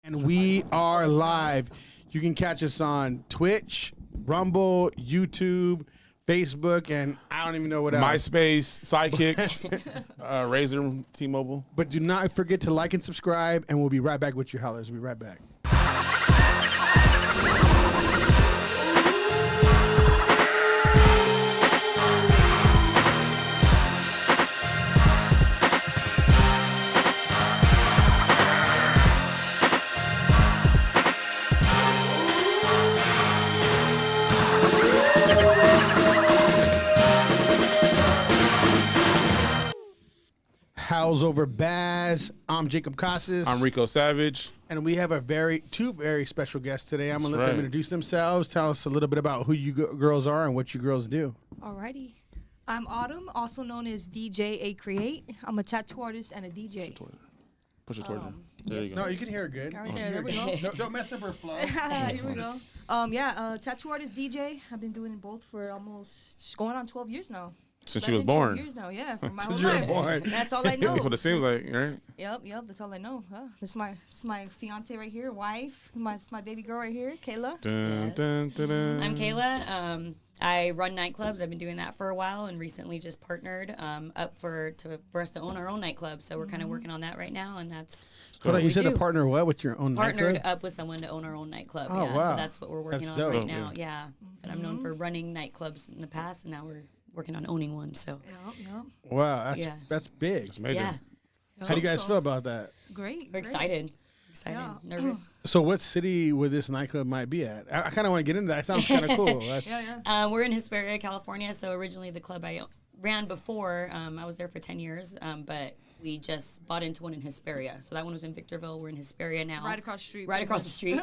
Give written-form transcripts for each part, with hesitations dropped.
And we are live. You can catch us on Twitch, Rumble, YouTube, Facebook, and I don't even know what else. MySpace, Sidekicks, Razor, T-Mobile. But do not forget to like and subscribe, and we'll be right back with you, Howlers. We'll be right back. Howls over Baz. I'm Jacob Casas. I'm Rico Savage. And we have two very special guests today. I'm going to let them right. introduce themselves, tell us a little bit about who you girls are and what you girls do. Alrighty. I'm Autumn, also known as DJ A Create. I'm a tattoo artist and a DJ. Push it toward you. There you go. No, you can hear it good. Right there we go. No, don't mess up her flow. Here we go. Tattoo artist, DJ. I've been doing both for almost going on 12 years now. Since she was 12 born. years now, yeah, for my whole you were life. born. That's all I know. That's what it seems like, right? Yep, that's all I know. This is my fiance right here, wife. This is my baby girl right here, Kayla. Dun, dun, dun, dun. I'm Kayla. I run nightclubs. I've been doing that for a while and recently just partnered up for us to own our own nightclub. So we're kind of working on that right now, and that's Hold on, you what said we to do. partner what with your own Partnered nightclub? up with someone to own our own nightclub. Oh, yeah, wow. so that's what we're working That's on dope. right now. Yeah. But I'm known for running nightclubs in the past, and now we're working on owning one. So Yep. Wow, Yeah. that's big. It's major. yeah, How do you guys feel about that? Great. we're excited. Yeah. Nervous. So what city would this nightclub might be at? I kind of want to get into that. It sounds kind of cool. That's, Yeah. We're in Hesperia, California. So originally the club I ran before, I was there for 10 years, but we just bought into one in Hesperia. So that one was in Victorville. We're in Hesperia now. Right across the street. Right across the street.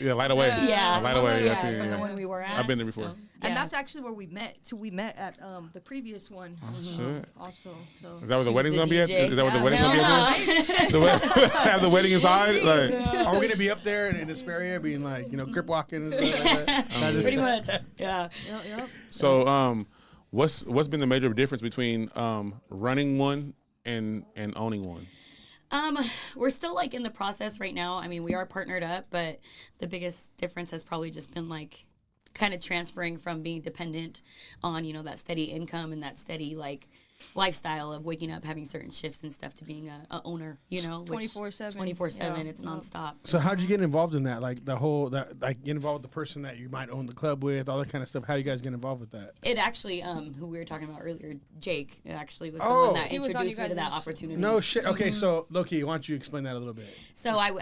Yeah, light away. Yeah, Light from away. the- I see, from the yeah. one we were at. I've been there before. so, And yeah. that's actually where we met. So we met at the previous one. Shit. Also, so. Is that where the She's wedding's the going to be at? DJ. Is that where the Yeah. wedding's going to be at? The have the wedding inside? Like, Are we going to be up there in this area being like, crip walking and stuff like that? Pretty much. Yeah. Yep. so, what's been the major difference between running one and owning one? We're still like in the process right now. I mean, we are partnered up, but the biggest difference has probably just been like kind of transferring from being dependent on, that steady income and that steady like lifestyle of waking up, having certain shifts and stuff to being a owner, 24/7. 24/7. Yeah. It's nonstop. So how'd you get involved in that? Like get involved with the person that you might own the club with, all that kind of stuff. How you guys get involved with that? It actually, who we were talking about earlier, Jake, it actually was the Oh. one that He was on introduced you me to that guys' opportunity. No shit. Okay, so Loki, why don't you explain that a little bit? So I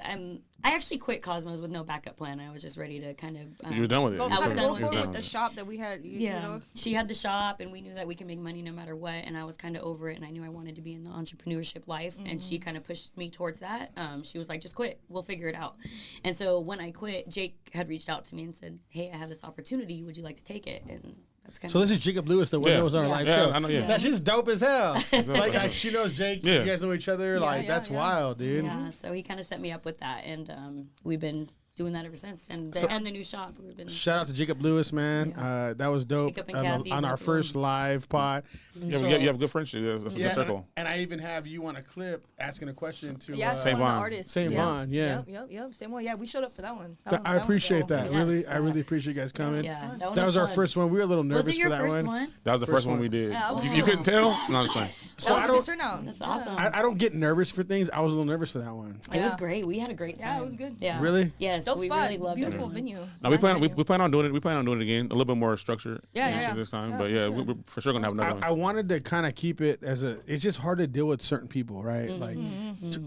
actually quit Cosmos with no backup plan. I was just ready to kind of. You were done with it. Go, I was done with forward it. with the shop that we had. Yeah, she had the shop, and we knew that we could make money no matter what. And I was kind of over it, and I knew I wanted to be in the entrepreneurship life. And she kind of pushed me towards that. She was like, "Just quit. We'll figure it out." And so when I quit, Jake had reached out to me and said, "Hey, I have this opportunity. Would you like to take it?" And that's kind So of. this is Jacob Lewis, the one Yeah. that was on our Yeah. live Yeah, show. I know, yeah. That's just dope as hell. like she knows Jake. Yeah. You guys know each other. That's wild, dude. Yeah, so he kind of set me up with that, and we've been doing that ever since. And the new shop, we've been. Shout out to Jacob Lewis, man. That was dope Jacob and on, Kathy, on our both of first them. live pod. Yeah, So- you have a good friendship. That's a good circle. And I even have you on a clip asking a question to Yeah, Saint one of the Vaughn. artists. Saint Vaughn, yeah. Yep. Same one. Yeah, we showed up for that one. I appreciate that. Yes, Really, I yeah. really appreciate you guys coming. Yeah, That was our fun. first one. We were a little nervous Was it your for that first one. one? That was the first one one. we did. Yeah, You couldn't tell? No, I'm just playing. So I That don't, was turnout. That's awesome. I don't get nervous for things. I was a little nervous for that one. It was Yeah. great. We had a great time. Yeah, it was good. Yeah. Really? Yes, Dope we spot. really loved Beautiful it. venue. No, we plan on doing it. We plan on doing it again. A little bit more structure. Yeah. This time, Yeah, but for yeah, sure. we're for sure gonna have another one. I wanted to kind of keep it as a. It's just hard to deal with certain people, right? Like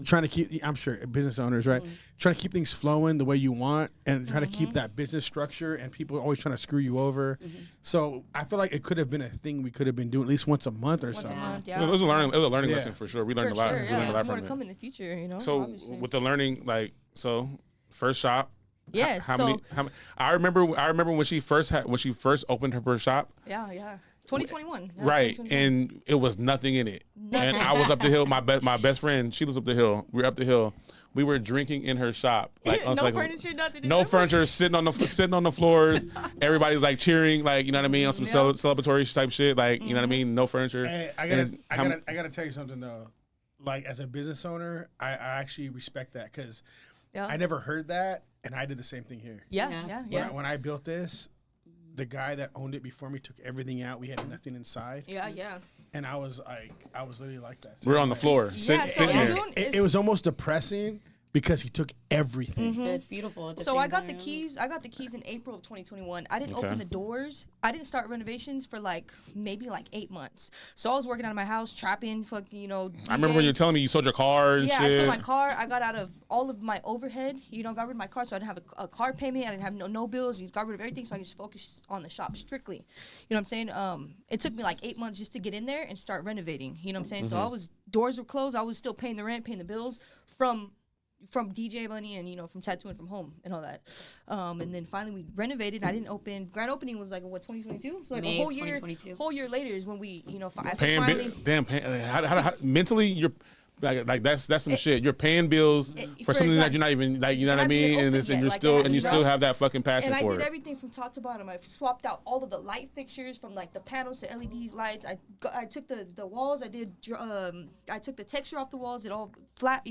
trying to keep. I'm sure business owners, right? Trying to keep things flowing the way you want, and try to keep that business structure. And people are always trying to screw you over. So I feel like it could have been a thing we could have been doing at least once a month or Once a something. month, It was a learning Yeah. lesson for sure. We learned For a lot. sure, We yeah. learned a lot There's more from to it. come in the future, So obviously. with the learning, first shop. Yeah, How so- many? I remember when she first opened her first shop. Yeah. 2021. Yeah, Right, 2021. and it was nothing in it. And I was up the hill. My best friend, she was up the hill. We were up the hill. We were drinking in her shop. Like, No furniture, nothing. No furniture, sitting on the floors. Everybody's like cheering, like, you know what I mean, on some celebratory type shit, like, you know what I mean, no furniture. Hey, I gotta tell you something though. Like as a business owner, I actually respect that because Yeah. I never heard that, and I did the same thing here. Yeah, Yeah. yeah, When, yeah. I, when I built this, the guy that owned it before me took everything out. We had nothing inside, Yeah, yeah. and I was literally like that. We're on the floor, Yeah, so sitting as there. soon It was almost depressing because he took everything. But it's beautiful. At the So same I got the time. keys. I got the keys in April of 2021. I didn't Okay. open the doors. I didn't start renovations for maybe 8 months. So I was working out of my house, trapping, fucking, I remember when you were telling me you sold your car and Yeah, I shit. sold my car. I got out of all of my overhead. Got rid of my car, so I didn't have a car payment. I didn't have no bills. You got rid of everything, so I could just focus on the shop strictly. You know what I'm saying? It took me 8 months just to get in there and start renovating. You know what I'm saying? So doors were closed. I was still paying the rent, paying the bills from DJ money and from tattooing from home and all that. And then finally we renovated. I didn't open. Grand opening was 2022. So May a of whole year. 2022. Whole year later is when we paying finally. how mentally you're like that's some shit. You're paying bills for something that you're not even you know what I It mean, hasn't and, been it's, and opened you're yet. still Like, and you it's still rough. have that fucking passion And I for did it. everything from top to bottom. I swapped out all of the light fixtures from the panels to LEDs lights. I took the walls. I took the texture off the walls. It all flat,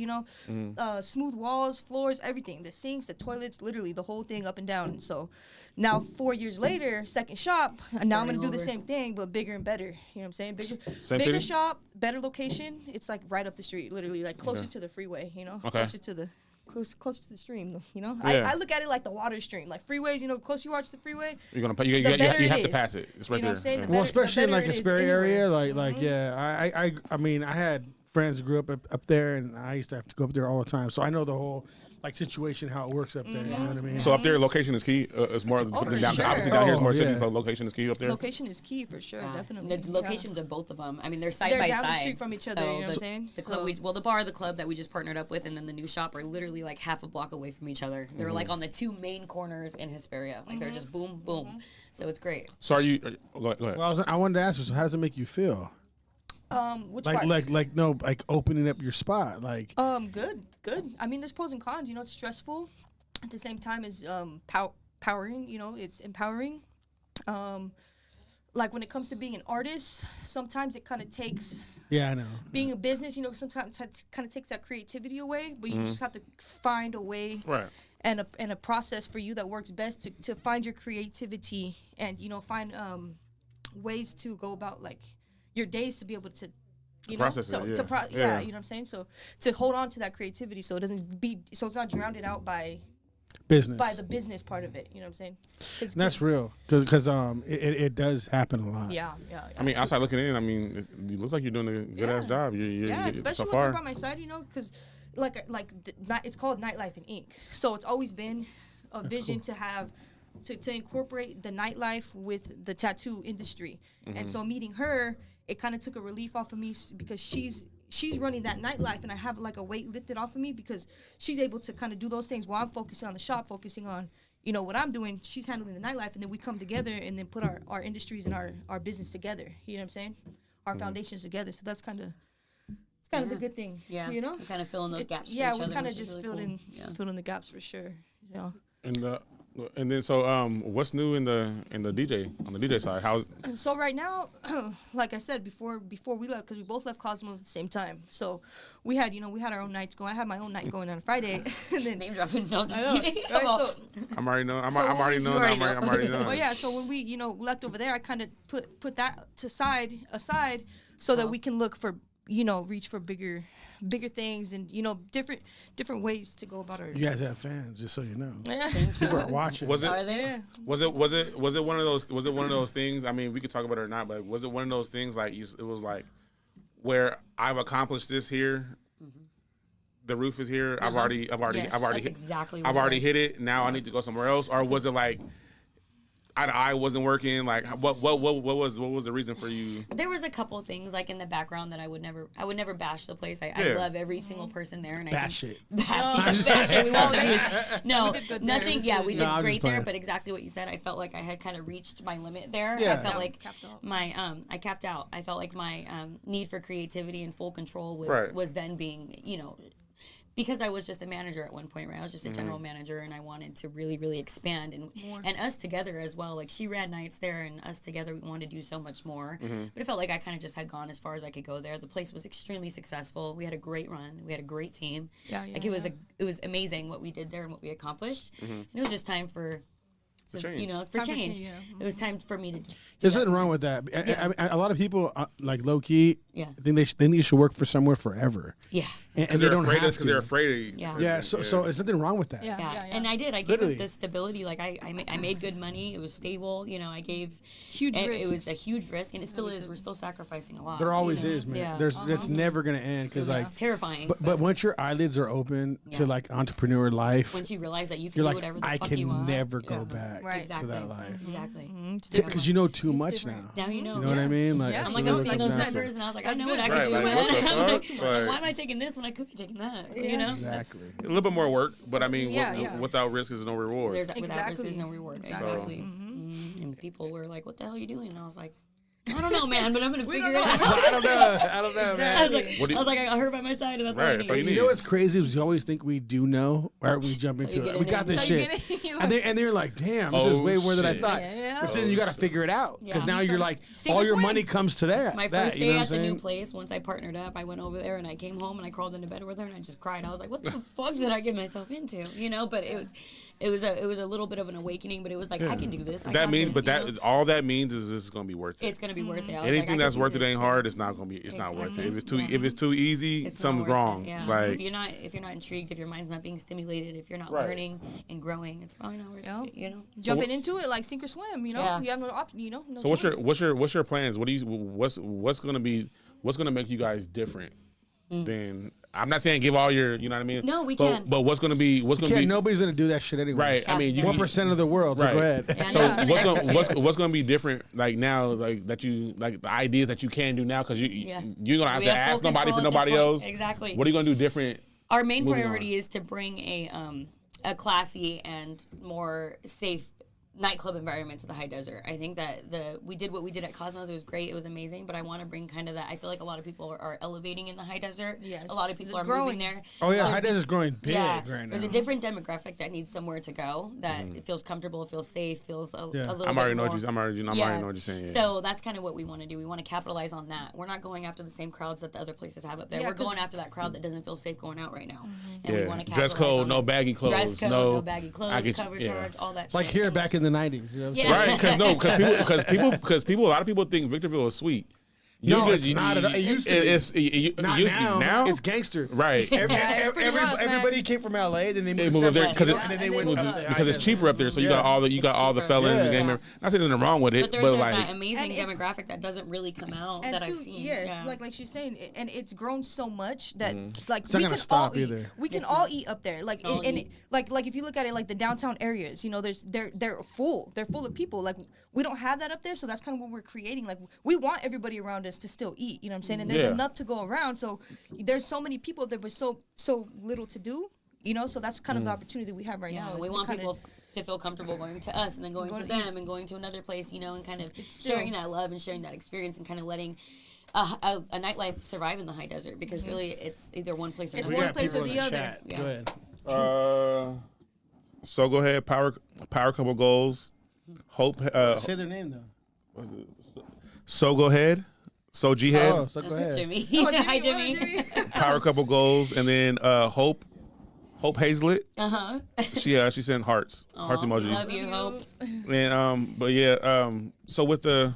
smooth walls, floors, everything. The sinks, the toilets, literally the whole thing up and down. So now 4 years later, second shop. And now I'm gonna Starting do the over. same thing, but bigger and better. You know what I'm saying? Bigger city? bigger shop, better location. It's right up the street, literally closer to the freeway. Okay. Closer to the. Closer to the stream, Yeah. I look at it like the water stream, like freeways. Closer you are to the freeway, You're gonna pay. You the better have it to is. pass it. It's right You know there. what I'm saying? Yeah. The Well, better- especially in better a it is Sperry anywhere. area, yeah. I mean, I had friends who grew up there, and I used to have to go up there all the time, so I know the whole situation how it works up there. You know what I mean? So up there, location is key. It's more than for down. sure. Obviously, down here is more Oh, cities, yeah. so location is key up there. Location is key for sure, definitely. The locations of both of them. I mean, they're side They're by down the side. street from each other, you know what I'm saying? The club, So- the bar, the club that we just partnered up with, and then the new shop are literally half a block away from each other. They're on the two main corners in Hesperia. They're just boom, boom. So it's great. So are you? Go ahead. Well, I wanted to ask you. So, how does it make you feel? Which part? Like opening up your spot, like. Good. I mean, there's pros and cons. It's stressful. At the same time, it's powering. It's empowering. When it comes to being an artist, sometimes it kind of takes Yeah, I know. being a business. Sometimes it kind of takes that creativity away. But you just have to find a way. Right. And a process for you that works best to find your creativity and find ways to go about your days to be able to Process it, yeah. you know what I'm saying, so to hold on to that creativity so it's not drowned out by Business. the business part of it, you know what I'm saying. And that's real, because it does happen a lot. yeah. I mean, outside looking in, I mean, it looks like you're doing a good ass job. You're Especially so with far. her by my side, because it's called Nightlife in Ink. So it's always been a vision to have to incorporate the nightlife with the tattoo industry. And so meeting her, it kind of took a relief off of me because she's running that nightlife, and I have a weight lifted off of me because she's able to kind of do those things while I'm focusing on the shop, focusing on what I'm doing. She's handling the nightlife, and then we come together and then put our industries and our business together. You know what I'm saying? Our foundations together. So that's kind of the good thing. Yeah. We're kind of filling those gaps. Yeah, for each we other, kind of which is just really filled in the gaps for sure. And then so what's new in the DJ on the DJ side? How's And so right now, like I said before we left, because we both left Cosmos at the same time. So we had our own nights going. I had my own night going on Friday, and then Name dropping. No, I'm just I know, kidding. right? So I'm already knowing. I'm So already you knowing. already I'm already knowing. well, yeah. So when we left over there, I kind of put that aside so that we can look for reach for bigger things and different ways to go about our. You guys have fans, just so you know. Yeah. People are watching. Was it? Are they? Yeah. Was it one of those things? I mean, we could talk about it or not, but was it one of those things it was like where I've accomplished this here, the roof is here. I've already Yes, that's hit, exactly what I've it already was. hit it. Now I need to go somewhere else, or was it like I wasn't working? Like what was the reason for you? There was a couple of things in the background that I would never bash the place. I Yeah. love every single person there, and Bash it. bash it. We want the views. No, We did good there. It nothing. was Yeah, good. we No, did I'm just great there. playing. But exactly what you said, I felt like I had kind of reached my limit there. Yeah. I felt Yeah, like capped out. my I capped out. I felt like my need for creativity and full control Right. was then being because I was just a manager at one point, right? I was just a general manager, and I wanted to really, really expand, and us together as well. Like, she ran nights there, and us together, we wanted to do so much more. But it felt like I kind of just had gone as far as I could go there. The place was extremely successful. We had a great run. We had a great team. Like, it was amazing what we did there and what we accomplished. And it was just time for change. you know, for change. It was time for me to. There's nothing wrong with that. A lot of people, like low key, Yeah. think they should work for somewhere forever. Yeah. And they they're don't afraid have because they're to. afraid. Yeah, so there's nothing wrong with that. Yeah. And I did. I gave Literally. it the stability. Like I made good money. It was stable. You know, I gave Huge It risks. was a huge risk, and it still is. We're still sacrificing a lot. There always you know? is, man. Yeah. There's That's never gonna end because like. It's terrifying. But once your eyelids are open to like entrepreneur life, once you realize that you can you're do like, whatever the I fuck you can want. never go back Right. Exactly. to that life. Exactly. Because you know too much different. now. Now you know. You know what I mean? Like, Yeah. that's I'm like, really I'm what it seeing comes those down to. numbers, and I was like, I know good. what I Right, could do. like, with what the that. I'm like, fuck? Like- why am I taking this when I could be taking that? You know? Exactly. A little bit more work, but I mean, Yeah. without risk is no reward. Without risk, there's no Exactly. reward. Exactly. Exactly. And people were like, "What the hell are you doing?" And I was like, "I don't know, man, but I'm gonna figure it out." I don't know, man. I was like, What do you- I got hurt by my side, and that's all I Right, need. so you You need- know what's crazy is we always think we do know, or we jump into you it. get We in got there. this So you shit, get it, and they're like, "Damn, this is Oh, way more than I shit. thought." Yeah. But then you got to figure it out because Yeah. now you're like, Sink or all your swim. money comes to that. My that, first you know day what at the I'm new saying? place, once I partnered up, I went over there and I came home and I crawled into bed with her and I just cried. I was like, "What the fuck did I get myself into?" You know, but it was a little bit of an awakening. But it was like, I can do this. I That got means, this, but you know? that all that means is this is gonna be worth it. It's gonna be worth it. I was like, Anything I that's can do worth it this. ain't hard. It's not gonna be. It's not worth it. Exactly. If it's too easy, It's not something's worth it, wrong. Yeah. Like if you're not intrigued, if your mind's not being stimulated, if you're not Right. learning and growing, it's probably not worth Yeah. it. You know. Jumping into it like sink or swim. You know, Yeah. you have no option. You know, no so what's choice. what's your plans? What's gonna make you guys different than? I'm not saying give all your, you know what I mean. No, we but, can. But what's gonna be Nobody's gonna do that shit anyway. right? I mean, you 1% of the world. So Right. go ahead. Yeah, So no, it's gonna what's gonna be different like now like that you like the ideas that you can do now because you're gonna have We to have ask full nobody for control at this nobody point. else. Exactly. What are you gonna do different? Our main Moving priority is to bring a classy and more safe nightclub environment to the high desert. I think that we did what we did at Cosmos. It was great. It was amazing. But I want to bring kind of that. I feel like a lot of people are elevating in the high desert. Yes. A lot of people It's are growing. moving there. Oh yeah, There's High Desert is growing big right now. There's a different demographic that needs somewhere to go. That it feels comfortable, feels safe, feels a little. I'm bit already know more, what I'm already know what you're saying. Yeah. So that's kind of what we want to do. We want to capitalize on that. We're not going after the same crowds that the other places have up there. Yeah, We're 'cause- going after that crowd that doesn't feel safe going out right now. And we Yeah. want to Dress code, no baggy clothes, Dress code, no- no baggy I clothes, get you, cover yeah. charge, all that Like shit. here And- back in the 90s. You know what I'm Yeah. saying? Right? Because a lot of people think Victorville is sweet. No, it's not at all. It used to be. It used to be. Now it's gangster. right. Everybody came from LA, then they They moved moved to there because and then they went because it's cheaper up there. So you got all the cheaper. felons. Yeah. The game. Not saying there's nothing wrong with it, But there's but that like amazing And it's- demographic that doesn't really come out And that I've two, seen. yes, Yeah. like she's saying, and it's grown so much that like It's not we gonna can stop all eat. either. We can It's all not. eat up there. Like All and eat. like if you look at it like the downtown areas, you know, they're full. They're full of people. Like we don't have that up there, so that's kind of what we're creating. Like we want everybody around us to still eat. You know what I'm saying? And there's Yeah. enough to go around. So there's so many people there, but so little to do. You know, so that's kind of the opportunity we have right now. Yeah, is we to want kinda- people to feel comfortable going to us and then going to them and going to another place, you know, and kind of sharing that love and sharing that experience and kind of letting a nightlife survive in the high desert because really it's either one place or It's another. one place or the other. Yeah. Go ahead. so go ahead. Power couple goals. Hope. Say their name though. So go ahead. So G head. Oh, so go This is ahead. Jimmy. Oh, Hi, Jimmy, Jimmy. what up, Jimmy? Power couple goals, and then Hope Hazlett. She sent hearts emoji. Love you, Hope. And so with the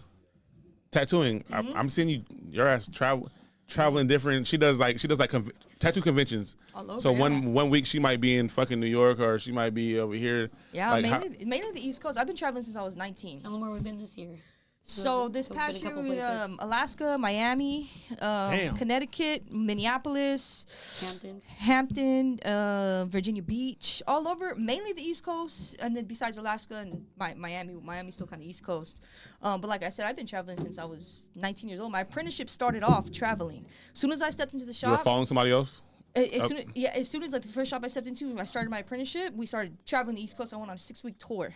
tattooing, I'm seeing your ass traveling different. She does like tattoo conventions. All over, so yeah. one week she might be in fucking New York or she might be over here. Yeah, Like, mainly the East Coast. I've been traveling since I was 19. Tell them where we've been this year. So this we've been past a year, couple we places. Alaska, Miami, Connecticut, Minneapolis, Hamptons. Hampton, Virginia Beach, all over. Mainly the East Coast, and then besides Alaska and Miami's still kind of East Coast. But like I said, I've been traveling since I was 19 years old. My apprenticeship started off traveling. As soon as I stepped into the You were shop, following somebody else? as soon as like the first shop I stepped into, I started my apprenticeship. We started traveling the East Coast. I went on a 6-week tour.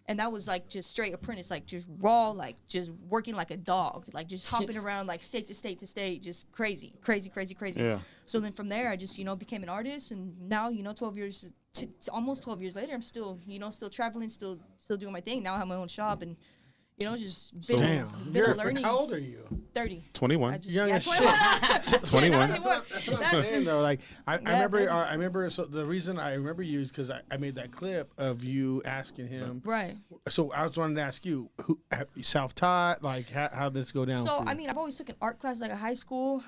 And that was like just straight apprentice, like just raw, like just working like a dog, like just hopping around like state to state to state, just crazy. Yeah. So then from there, I just, became an artist. And now, 12 years, almost 12 years later, I'm still, still traveling, still doing my thing. Now I have my own shop and, just been, Damn. been learning. How old are you? 30. 21. I just, Young as 21. shit. 21. Not anymore. That's what I'm That's- saying though. Like I remember, baby. I remember. So the reason I remember you is because I made that clip of you asking him. Right. So I was wanting to ask you, who self-taught? Like how this go down? So for you? I mean, I've always took an art class like at high school.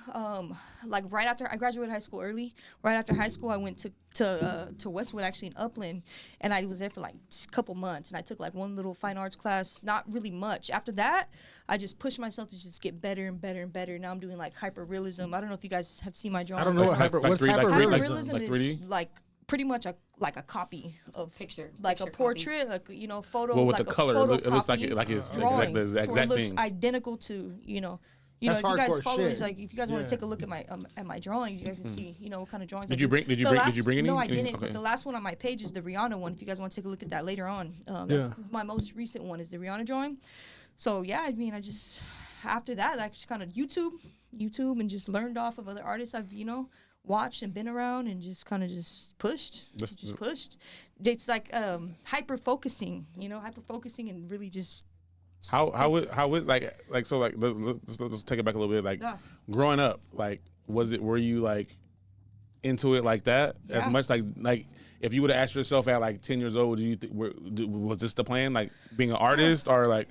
Like right after I graduated high school early. Right after high school, I went to Westwood actually in Upland, and I was there for like a couple months. And I took like one little fine arts class, not really much. After that, I just pushed myself to just get better and better and better. Now I'm doing like hyper realism. I don't know if you guys have seen my drawings. I don't know what Like- like what's three- like hyper three- like- realism. Hyperrealism like is 3D? like pretty much a copy of Picture like a copy. portrait, like photo. Well, with like the a color, it looks like photocopy it's drawing, exact, the so exact it looks thing. identical to That's if you guys hardcore follow shit. like if you guys want Yeah. to take a look at my drawings, you guys can see what kind of drawings. Did I you do. bring- did you The bring- last- did you bring any? No, I Any? didn't. Okay. But the last one on my page is the Rihanna one. If you guys want to take a look at that later on, that's my most recent one is the Rihanna drawing. So yeah, I mean, I just after that, I just kind of YouTube, and just learned off of other artists I've watched and been around, and just kind of just pushed. It's like hyper focusing, and really just. How is like so like let's take it back a little bit. Like Yeah. growing up, like were you like into it like that as Yeah. much? Like if you would have asked yourself at like 10 years old, do you was this the plan? Like being an artist or like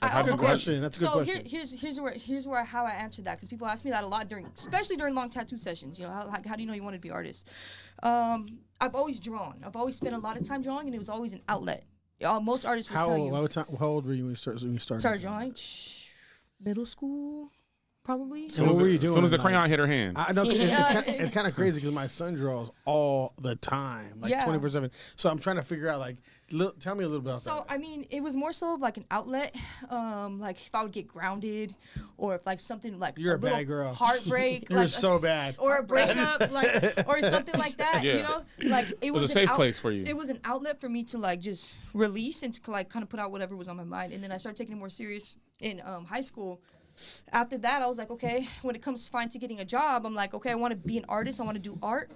That's a good question. That's a good So question. here's where how I answered that, because people ask me that a lot especially during long tattoo sessions. How do you know you want to be an artist? I've always drawn. I've always spent a lot of time drawing, and it was always an outlet. Most artists will How tell old? you. How old were you when you started? Started drawing, middle school, probably. So what were you doing? As soon as the like- crayon hit her hand. I know Yeah. it's kind of crazy because my son draws all the time, like Yeah. 24/7. So I'm trying to figure out, like, tell me a little bit about So that. I mean, it was more so of like an outlet. Like if I would get grounded, or if like something like You're a little bad girl. heartbreak, You're like, so bad. or a breakup, or something like that. Yeah. Like it was a an safe place for you. It was an outlet for me to like just release and to like kind of put out whatever was on my mind. And then I started taking it more serious in high school. After that, I was like, okay, when it comes to getting a job, I'm like, okay, I want to be an artist. I want to do art,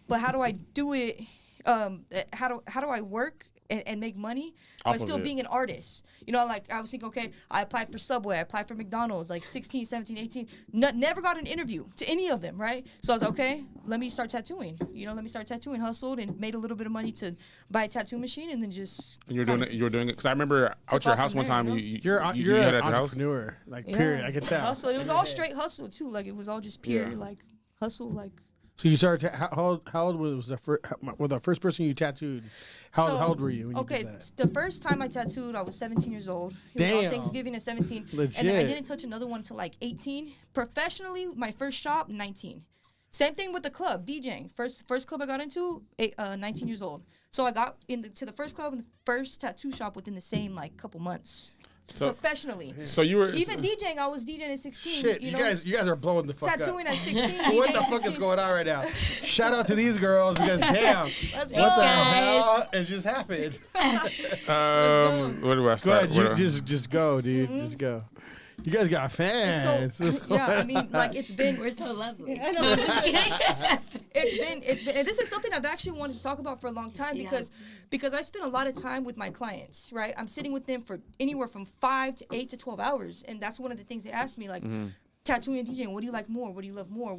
but how do I do it? How do I work and make money Off but of still it. being an artist? Like I was thinking, okay, I applied for Subway, I applied for McDonald's, like 16, 17, 18, never got an interview to any of them, right? So I was like, okay, let me start tattooing. Let me start tattooing, hustled and made a little bit of money to buy a tattoo machine, and then just And you were doing it because I remember I was at your off house from one there, time. you know? You You're had an it at your house. entrepreneur, like period. I can tell. hustle. It was all straight hustle too. Like it was all just pure Yeah. like hustle, like. So you started. How old was the first person you tattooed? How old were you when you okay, did that? the first time I tattooed, I was 17 years old. It was on Damn. Thanksgiving at 17. Legit. And then I didn't touch another one until like 18. Professionally, my first shop, 19. Same thing with the club, DJing. First club I got into, 19 years old. So I got to the first club and the first tattoo shop within the same like couple months. So Professionally. so you were Even DJing, I was DJing at 16. Shit, you you know, guys are blowing the fuck tattooing up. at 16. What DJing the at fuck is 16. going on right now? Shout out to these girls because damn, Let's what go. the guys. hell has just happened? where do I Go start? ahead, you just go, dude. Just go. You guys got fans. So, yeah, I mean, like it's been. We're so lovely. I know. No, I'm just kidding. It's been, and this is something I've actually wanted to talk about for a long time She because I spend a lot of time with my clients, right? I'm sitting with them for anywhere from 5 to 8 to 12 hours, and that's one of the things they ask me, like, tattooing and DJing, what do you like more? What do you love more?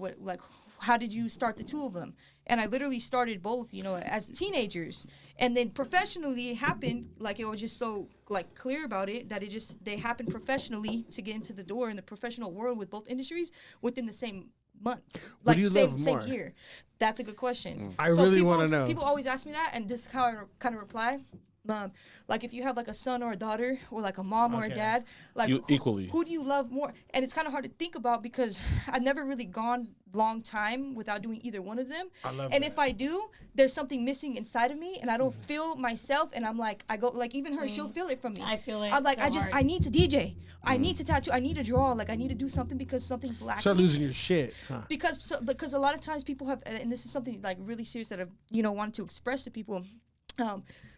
How did you start the two of them? And I literally started both, as teenagers, and then professionally it happened. Like it was just so like clear about it that they happened professionally to get into the door in the professional world with both industries within the same month. What do you same, love same more? year. That's a good question. I really people- wanna know. People always ask me that, and this is how I kind of reply. Like if you have like a son or a daughter, or like a mom or a Okay. dad, like You equally. who do you love more? And it's kind of hard to think about because I've never really gone long time without doing either one of them. I love and that. if I do, there's something missing inside of me, and I don't feel myself. And I'm like, I go like even her, she'll feel it from me. I feel it I'm like, so hard. I need to DJ. I need to tattoo. I need to draw. Like I need to do something because something's lacking. Start losing your shit. Huh? Because a lot of times people have, and this is something like really serious that I've wanted to express to people.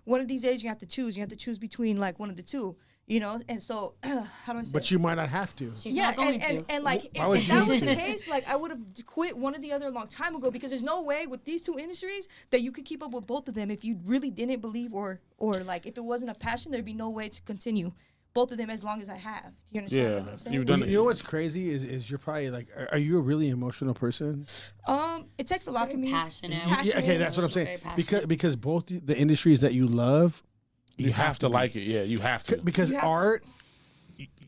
one of these days you have to choose. You have to choose between like one of the two, you know. And so, how do I say? But you might not have to. She's Yeah, not going and, to. and like Why would if that you was to? the case, like I would have quit one or the other a long time ago because there's no way with these two industries that you could keep up with both of them if you really didn't believe or like if it wasn't a passion, there'd be no way to continue both of them as long as I have. Do you understand Yeah, what I'm saying? you've done it. You know what's crazy is you're probably like, are you a really emotional person? It takes a lot from me. Passionate. Yeah, okay, that's what I'm saying. Very passionate. Because both the industries that you love, You have to like it. Yeah, you have to. because You have to. art,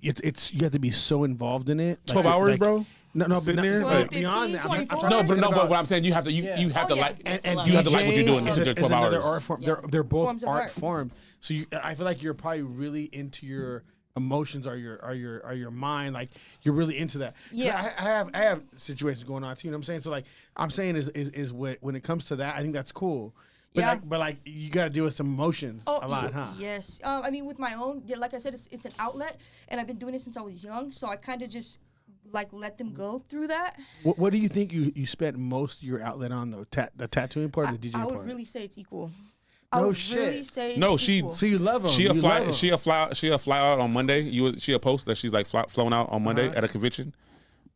it's you have to be so involved in it. 12 hours, bro? No, but Sitting not, there? but 12, beyond 15, that, I'm 24. No, but talking no, about- but what I'm saying, you have to you have to Oh, yeah. like and you have to like what you're doing to DJing sit there 12 another hours. art form. Yeah. They're both Forms of art art. form. So I feel like you're probably really into your emotions or your mind. Like you're really into that. 'Cause Yeah. I have situations going on too. You know what I'm saying? So like I'm saying is when it comes to that, I think that's cool. But Yeah. like you got to deal with some emotions a lot, huh? Yes. I mean, with my own, yeah, like I said, it's an outlet, and I've been doing it since I was young. So I kind of just like let them go through that. What do you think you spent most of your outlet on though? The tattooing part or the DJ I part? would really say it's equal. No I would shit. really say it's No, she- equal. So you love them. She'll you fly. love 'em. She'll fly out on Monday. She'll post that she's like flown out on Monday at a convention.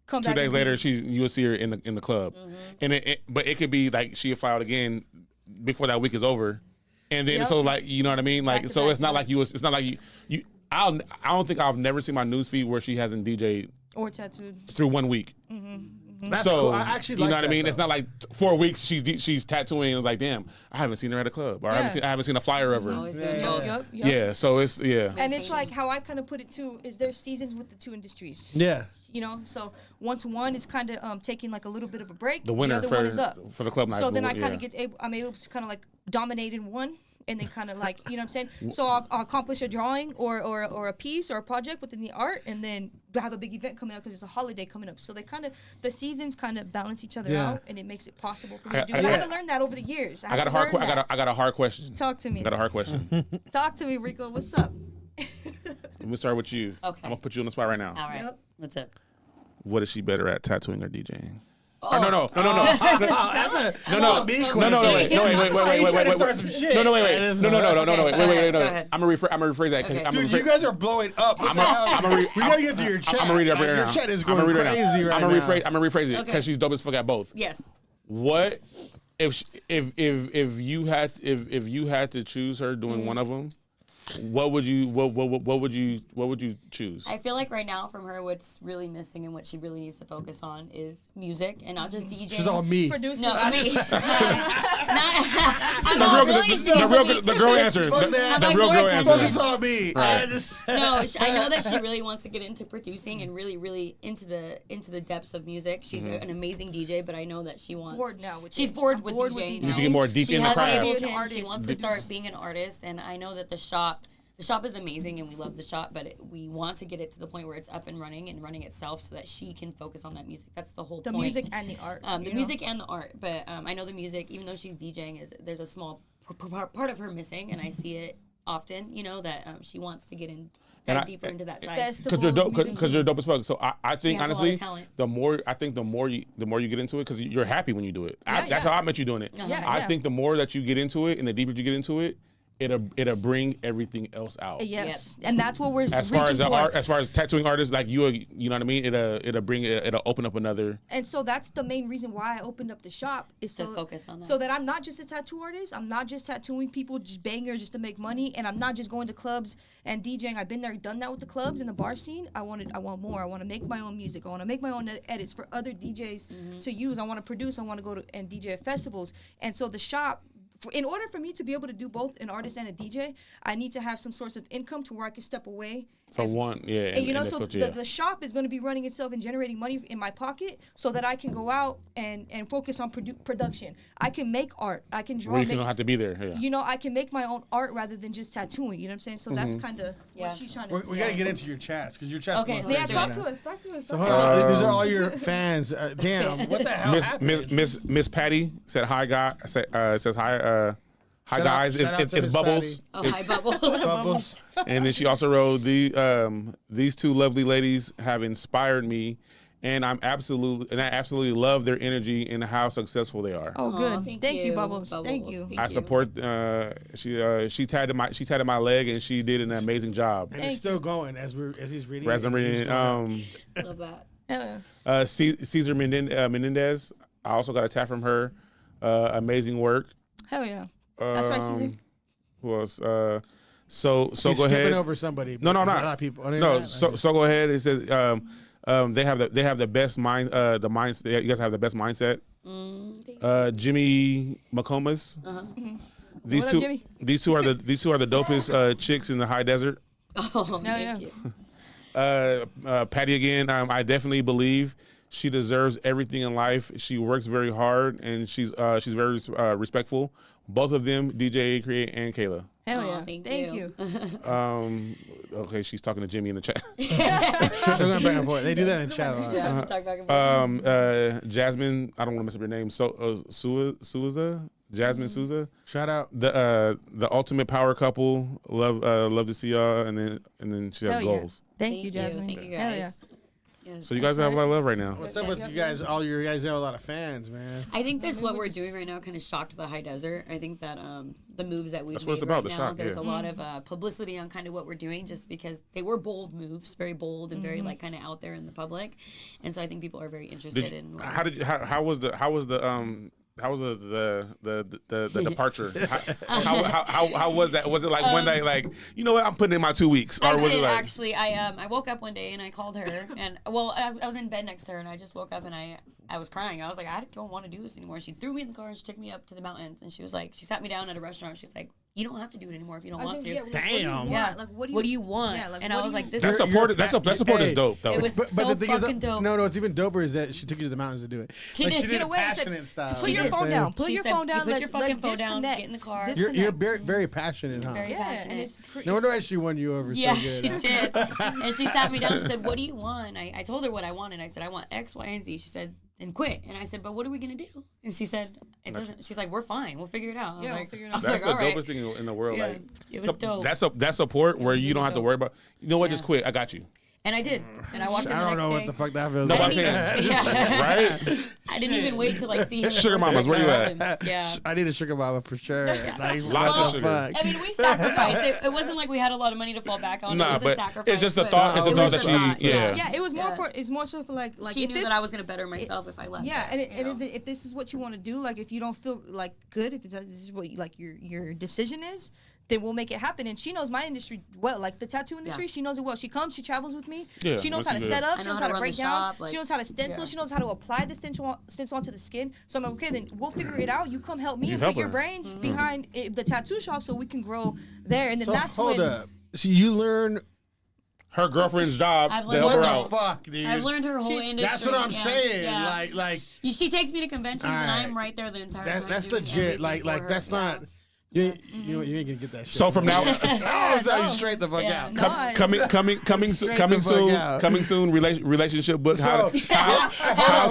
Come 2 back days and later, be- you will see her in the club, and but it could be like she'll fly out again before that week is over, and then Yep. so like you know what I mean, like Back to so back, it's not yeah. like it's not like you. I don't think I've never seen my news feed where she hasn't DJed or tattooed. through 1 week. That's So cool. I actually you like know what I that, mean. though. It's not like 4 weeks she's tattooing. And it's like damn, I haven't seen her at a club, or I Yeah. haven't seen a flyer of her. Always doing Yeah. both. Yup, yup. Yeah, so it's yeah. And it's like how I kind of put it too is there's seasons with the two industries. Yeah. You know, so 1-to-1 is kind of taking like a little bit of a break. The winner other for one is up. for the club night. So then I yeah. kind of I'm able to kind of like dominate in one, and then kind of like you know what I'm saying. So I'll accomplish a drawing or a piece or a project within the art, and then have a big event coming up because it's a holiday coming up. So they the seasons kind of balance each other Yeah. out, and it makes it possible for me to do. I- And I had yeah. to learn that over the years. I got a hard. I got a hard question. Talk to me. I got a hard question. Talk to me, Rico. What's up? Let me start with you. Okay. I'm gonna put you on the spot right now. All right. Yep. What's up? What is she better at, tattooing or DJing? Oh. Or no. That's a me No, wait, I'm gonna rephrase that. 'cause Okay. I'm Dude, gonna you guys are blowing up. We gotta get to your chat. I'm gonna read it up right Your now. chat is I'm going gonna read it crazy now. right I'm now. gonna rephrase it Okay. because she's dope as fuck at both. Yes. What if you had to choose her doing one of them? What would you choose? I feel like right now from her, what's really missing and what she really needs to focus on is music and not just DJing. She's all me. Producer. No, I mean, I'm The all girl, really the girl answers. Fuck that. The I'm real like girl more answers. Focus on me. Right. No, I know that she really wants to get into producing and really into the depths of music. She's an amazing DJ, but I know that she wants. Bored now with she's it. bored I'm with bored with DJing. DJing. now. You need to get more deep She in the has craft. Be an Ableton. artist. She wants to start being an artist, and I know that the shop is amazing, and we love the shop, but we want to get it to the point where it's up and running itself, so that she can focus on that music. That's the whole The point. music and the art. The you know? music and the art, but I know the music, even though she's DJing, there's a small part of her missing, and I see it often. You know that she wants to get in dive deeper into that side. Because you're dope. Because you're dope as fuck. So I think has a lot honestly, of talent. the more you get into it, because you're happy when you do it. Yeah, That's yeah. how I met you doing it. Yeah, I yeah. think the more that you get into it, and the deeper you get into it, it'll bring everything else out. Yes, and that's what we're As far reaching as the for. art, as far as tattooing artists like you know what I mean. It'll open up another. And so that's the main reason why I opened up the shop is To focus on that. so that I'm not just a tattoo artist. I'm not just tattooing people, just bangers just to make money, and I'm not just going to clubs and DJing. I've been there, done that with the clubs and the bar scene. I want more. I want to make my own music. I want to make my own edits for other DJs to use. I want to produce. I want to go to and DJ at festivals. And so the shop. In order for me to be able to do both an artist and a DJ, I need to have some source of income to where I can step away. For one, yeah. And you know, and so filter, yeah. the shop is going to be running itself and generating money in my pocket so that I can go out and focus on production. I can make art. I can draw. Where you don't have to be there. Yeah. You know, I can make my own art rather than just tattooing. You know what I'm saying? So that's kind of Yeah. what she's trying to We gotta get into your chats because your chat's Okay, going Yeah, crazy talk right to now. us. Talk to us. So Talk hold to us. on, these are all your fans. Damn, what the hell happened? Miss Patty said hi, guy. Says hi. Hi Shout out- guys. shout out to It's Miss Bubbles. Oh, hi, Bubble. Bubbles. And then she also wrote these two lovely ladies have inspired me and I absolutely love their energy and how successful they are. Oh, good. Thank Thank you, you, Bubbles. Thank Bubbles. you. Thank I you. support. She tatted my leg, and she did an amazing job. And it's still going as he's reading. As I'm reading, Love that. Yeah. Cesar Menendez. I also got a tat from her. Amazing work. Hell yeah. That's right, Caesar. Who else? So He's go skipping ahead. over somebody. No, but no, a not. lot of people. No, so go ahead. It says they have the best mind. The mindset. You guys have the best mindset. Jimmy McComas. These What up, two. Jimmy? These two are the dopest chicks in the high desert. Oh, yeah. thank you. Patty again. I definitely believe she deserves everything in life. She works very hard and she's very respectful. Both of them, DJ Create and Kayla. Hell Aw, yeah. thank Thank you. you. Okay, she's talking to Jimmy in the chat. They're going back and forth. They do that in chat a lot. Yeah, talk back and forth. Jasmine, I don't want to mess up your name. Souza, Jasmine Souza. Shout out. The ultimate power couple. Love to see y'all. And then she has Hell yeah. goals. Thank you, Jasmine. Thank you, Hell guys. yeah. Yes. So you guys have a lot of love right now. What's up with you guys? All your guys have a lot of fans, man. I think this what we're doing right now kind of shocked the high desert. I think that the moves that we've That's made what it's about, right the now, shock, there's yeah. a lot of publicity on kind of what we're doing, just because they were bold moves, very bold and very like kind of out there in the public, and so I think people are very interested in. How was the departure? How was that? Was it like one day, like, you know what, I'm putting in my 2 weeks, or I was did, it like actually. I woke up one day and I called her, and I was in bed next to her, and I just woke up and I was crying. I was like, I don't want to do this anymore. She threw me in the car and she took me up to the mountains, and she sat me down at a restaurant. She's like, you don't have to do it anymore if you don't want to. Damn. Yeah. Like, what do you want? Yeah, like, And what I was do you- like, this that is support? That support is Hey. dope though. It was But so the thing is, fucking dope. no, it's even doper is that she took you to the mountains to do it. She Like, did. she Get did it away and said, passionate style. Put you your know what phone I'm down. saying? Put She your said, phone down. "You put your fucking Let's phone down, disconnect. get in the car." You're very, very passionate, huh? Very Yeah, passionate. and it's No wonder why she won you over Yeah, so good. she did. And she sat me down. She said, "What do you want?" I told her what I wanted. I said, "I want X, Y, and Z." She said, "Then quit." And I said, "But what are we gonna do?" And she said, "It doesn't." She's like, "We're fine. We'll figure it out." I was Yeah, we'll like, figure it I out. was That's like, the "All right." dopest thing in the world. Yeah, Like, it was dope. That's support where you don't have to dope. worry about. You know what? Yeah. Just quit. I got you. And I did. And I walked in the I don't next know day. what the fuck that feels No, like. I'm saying, Yeah. right? I didn't even wait to like see him. Sugar mamas, where you at? Yeah. I need a sugar mama for sure. Like, Lots what of the sugar. fuck? I mean, we sacrificed. It wasn't like we had a lot of money to fall back on. It Nah, was a but sacrifice. it's just the but thought. It's the it thought was that the she. thought, Yeah. Yeah, it was more Yeah. for. It's more so for like She if knew this, that I was gonna better myself if I left. Yeah, it, and you know? if this is what you want to do, like if you don't feel like good, if this is what like your decision is, then we'll make it happen. And she knows my industry well, like the tattoo industry. Yeah. She knows it well. She comes, she travels with me. Yeah, She knows that's how to good. set up. I She know knows how how to to run break the down. shop, She like- knows how to stencil. yeah. She knows how to apply the stencil onto the skin. So I'm like, okay, then we'll figure it out. You come help me You and help put your her. brains behind the tattoo shop so we can grow there. And then So that's hold when. up. So you learn Her girlfriend's job I've to learned help her what out. the fuck, dude? I've learned her whole industry. That's what I'm yeah, saying. yeah. Like She takes me to conventions and Alright. I'm right there the entire time. that's doing legit. everything Like for her. that's Yeah. not. You ain't gonna get that shit. So from now, I'll tell you no. straight the fuck Yeah. out. No. coming Straight coming the fuck soon, out. coming soon. Relationship book. So- How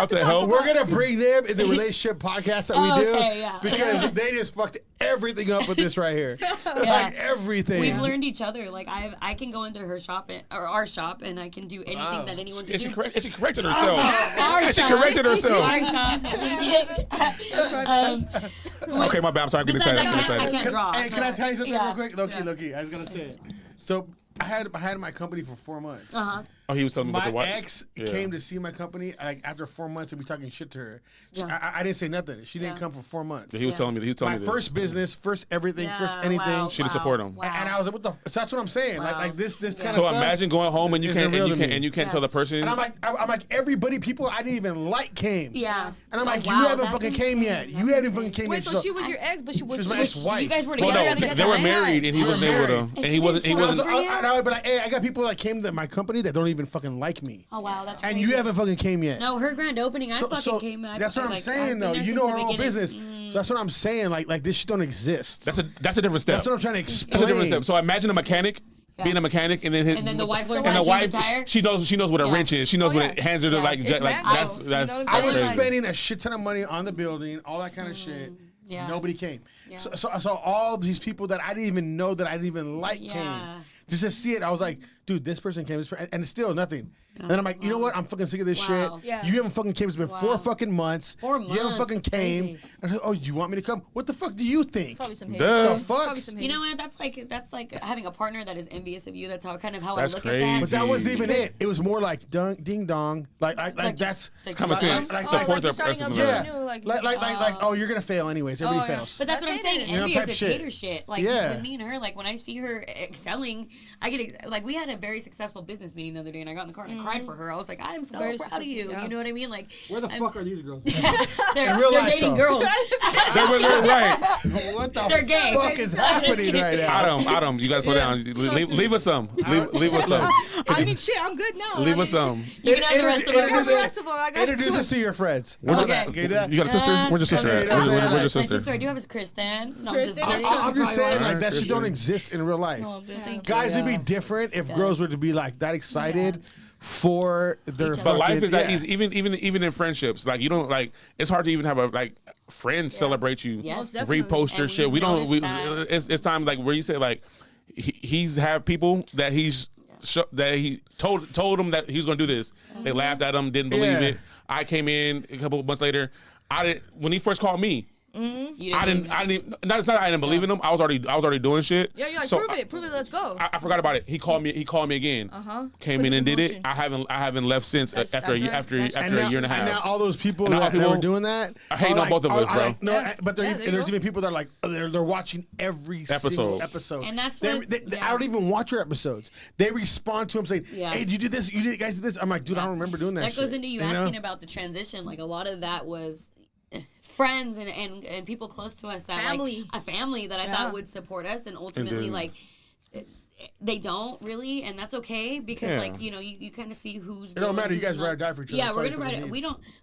to help. We're gonna bring them in the relationship podcast that we Oh, do okay, yeah. because they just fucked everything up with this right here. Like everything. We've learned each other. Like I can go into her shop or our shop and I can do anything Wow. that anyone can And do. she corrected herself. Our And she shop. corrected herself. Our shop. Okay, my bad. I'm sorry. I'm getting Besides, excited. I'm getting I excited. can't draw. Hey, can I tell you something yeah. real quick? Loki, Yeah. Loki. I was gonna say it. So I had my company for 4 months. Oh, he was telling me about My the wife. ex Yeah. came to see my company. Like after 4 months, and we talking shit to her. Yeah. I didn't say nothing. She didn't Yeah. come for 4 months. He was telling me. He was telling My me first this. business, first everything, first Yeah, anything. wow, She to wow, support him. wow. And I was like, what the? So that's what I'm saying. Wow. Like this kind of So stuff. imagine going home and you isn't can't real to me. you can't tell the person. And I'm like everybody, people I didn't even like came. Yeah. And I'm Oh, like, wow, you haven't that's fucking came insane. yet. You That's haven't insane. fucking came Wait, yet. so she was your ex, but she was my just. ex-wife. You guys were Well, together. no, at the they were time? married and he wasn't able to. And he wasn't. He And wasn't. I got people that came to my company that don't even fucking like me. Oh wow, that's And crazy. you haven't fucking came yet. No, her grand opening, I fucking came. That's what I'm saying, though. You know her own business. So that's what I'm saying. Like this shit don't exist. That's a different step. That's what I'm trying to That's explain. a different step. So imagine a mechanic. Yeah. Being a mechanic, and then the wife learns and how the to change wife, a tire? she knows what a Yeah. wrench is. She knows Oh, what yeah. it hands her to Yeah. like. It's Like manual. that's You that's. know what I'm I was Crazy. spending a shit ton of money on the building, all that kind of shit. Yeah. Nobody came. Yeah. So all these people that I didn't even know that I didn't even like Yeah. came. Just to see it, I was like, dude, this person came, and it's still nothing. And then I'm like, you know what? I'm fucking sick of this Wow. shit. Yeah. You haven't fucking came. It's been 4 fucking months. 4 You haven't months, fucking came. crazy. And oh, you want me to come? What the fuck do you think? Probably some hate. Duh. The fuck? Probably some hate. You know what? That's like having a partner that is envious of you. That's how That's I look crazy. at But that. that wasn't even it. It was more like ding dong. Like that's just- common sense. like- Support like the you're starting up person. yeah. new, like oh, you're gonna fail anyways. Everybody yeah. fails. But that's what I'm That's saying. hater. You know, Envious type is shit. hater shit. Like Yeah. with me and her, like when I see her excelling, I get like we had a very successful business meeting the other day, and I got in the car and I cried for her. I was like, I am so Very proud of you. successful, yeah. You know what I mean? Like Where the fuck are these girls? they're, real they're life, dating though. girls. They're right. What the They're gay. fuck is I'm just happening kidding. right now? Adam, you gotta slow down. Leave us some. Leave us some. I mean, shit, I'm good now. Leave us some. You can have the rest of them. Where's the rest of them? I got Introduce us to your friends. Okay. Okay, that. You got a sister? Where's your sister Okay, at? that's Where's it. your My sister? sister, I do have a Kristen. No, I'm just Kristen. kidding. I'm just saying, like that shit Christian. don't exist in real life. Oh, thank Guys, you. it'd be different if girls were to be like that excited for their Each other. But life is that yeah. easy. Even in friendships, like you don't like. It's hard to even have a like friends celebrate you, Yes. Most definitely. repost your And shit. we've We don't. noticed that. It's time like where you say like he's have people that that he told them that he's gonna do this. They laughed at him, didn't believe Yeah. it. I came in a couple of months later. I didn't when he first called me. You I didn't. Not I didn't believe in him. I was already doing shit. Yeah, you're like, So prove it, let's go. I forgot about it. He called me again. Came Put in it and in did it. motion. I haven't left since That's after a year right. after That's after a year and a And now half. all those people And all that people were doing that are hating on both of us, bro. No, Yeah. but Yeah, there you there's go. even people that are like they're watching every Episode. single episode. And that's They- what- they- yeah. I don't even watch your episodes. They respond to them saying, Yeah. "Hey, did you do this? You guys did this." I'm like, dude, I don't remember doing that. That goes shit. into you know? asking about the transition. Like a lot of that was friends and people close to us that Family. like a family that I Yeah. thought would support us, and ultimately Indeed. like they don't really, and that's okay because Yeah. like you kind of see who's. It don't matter. You who's guys not. ride or die for each other. Yeah, That's we're all gonna you ride fucking it. need.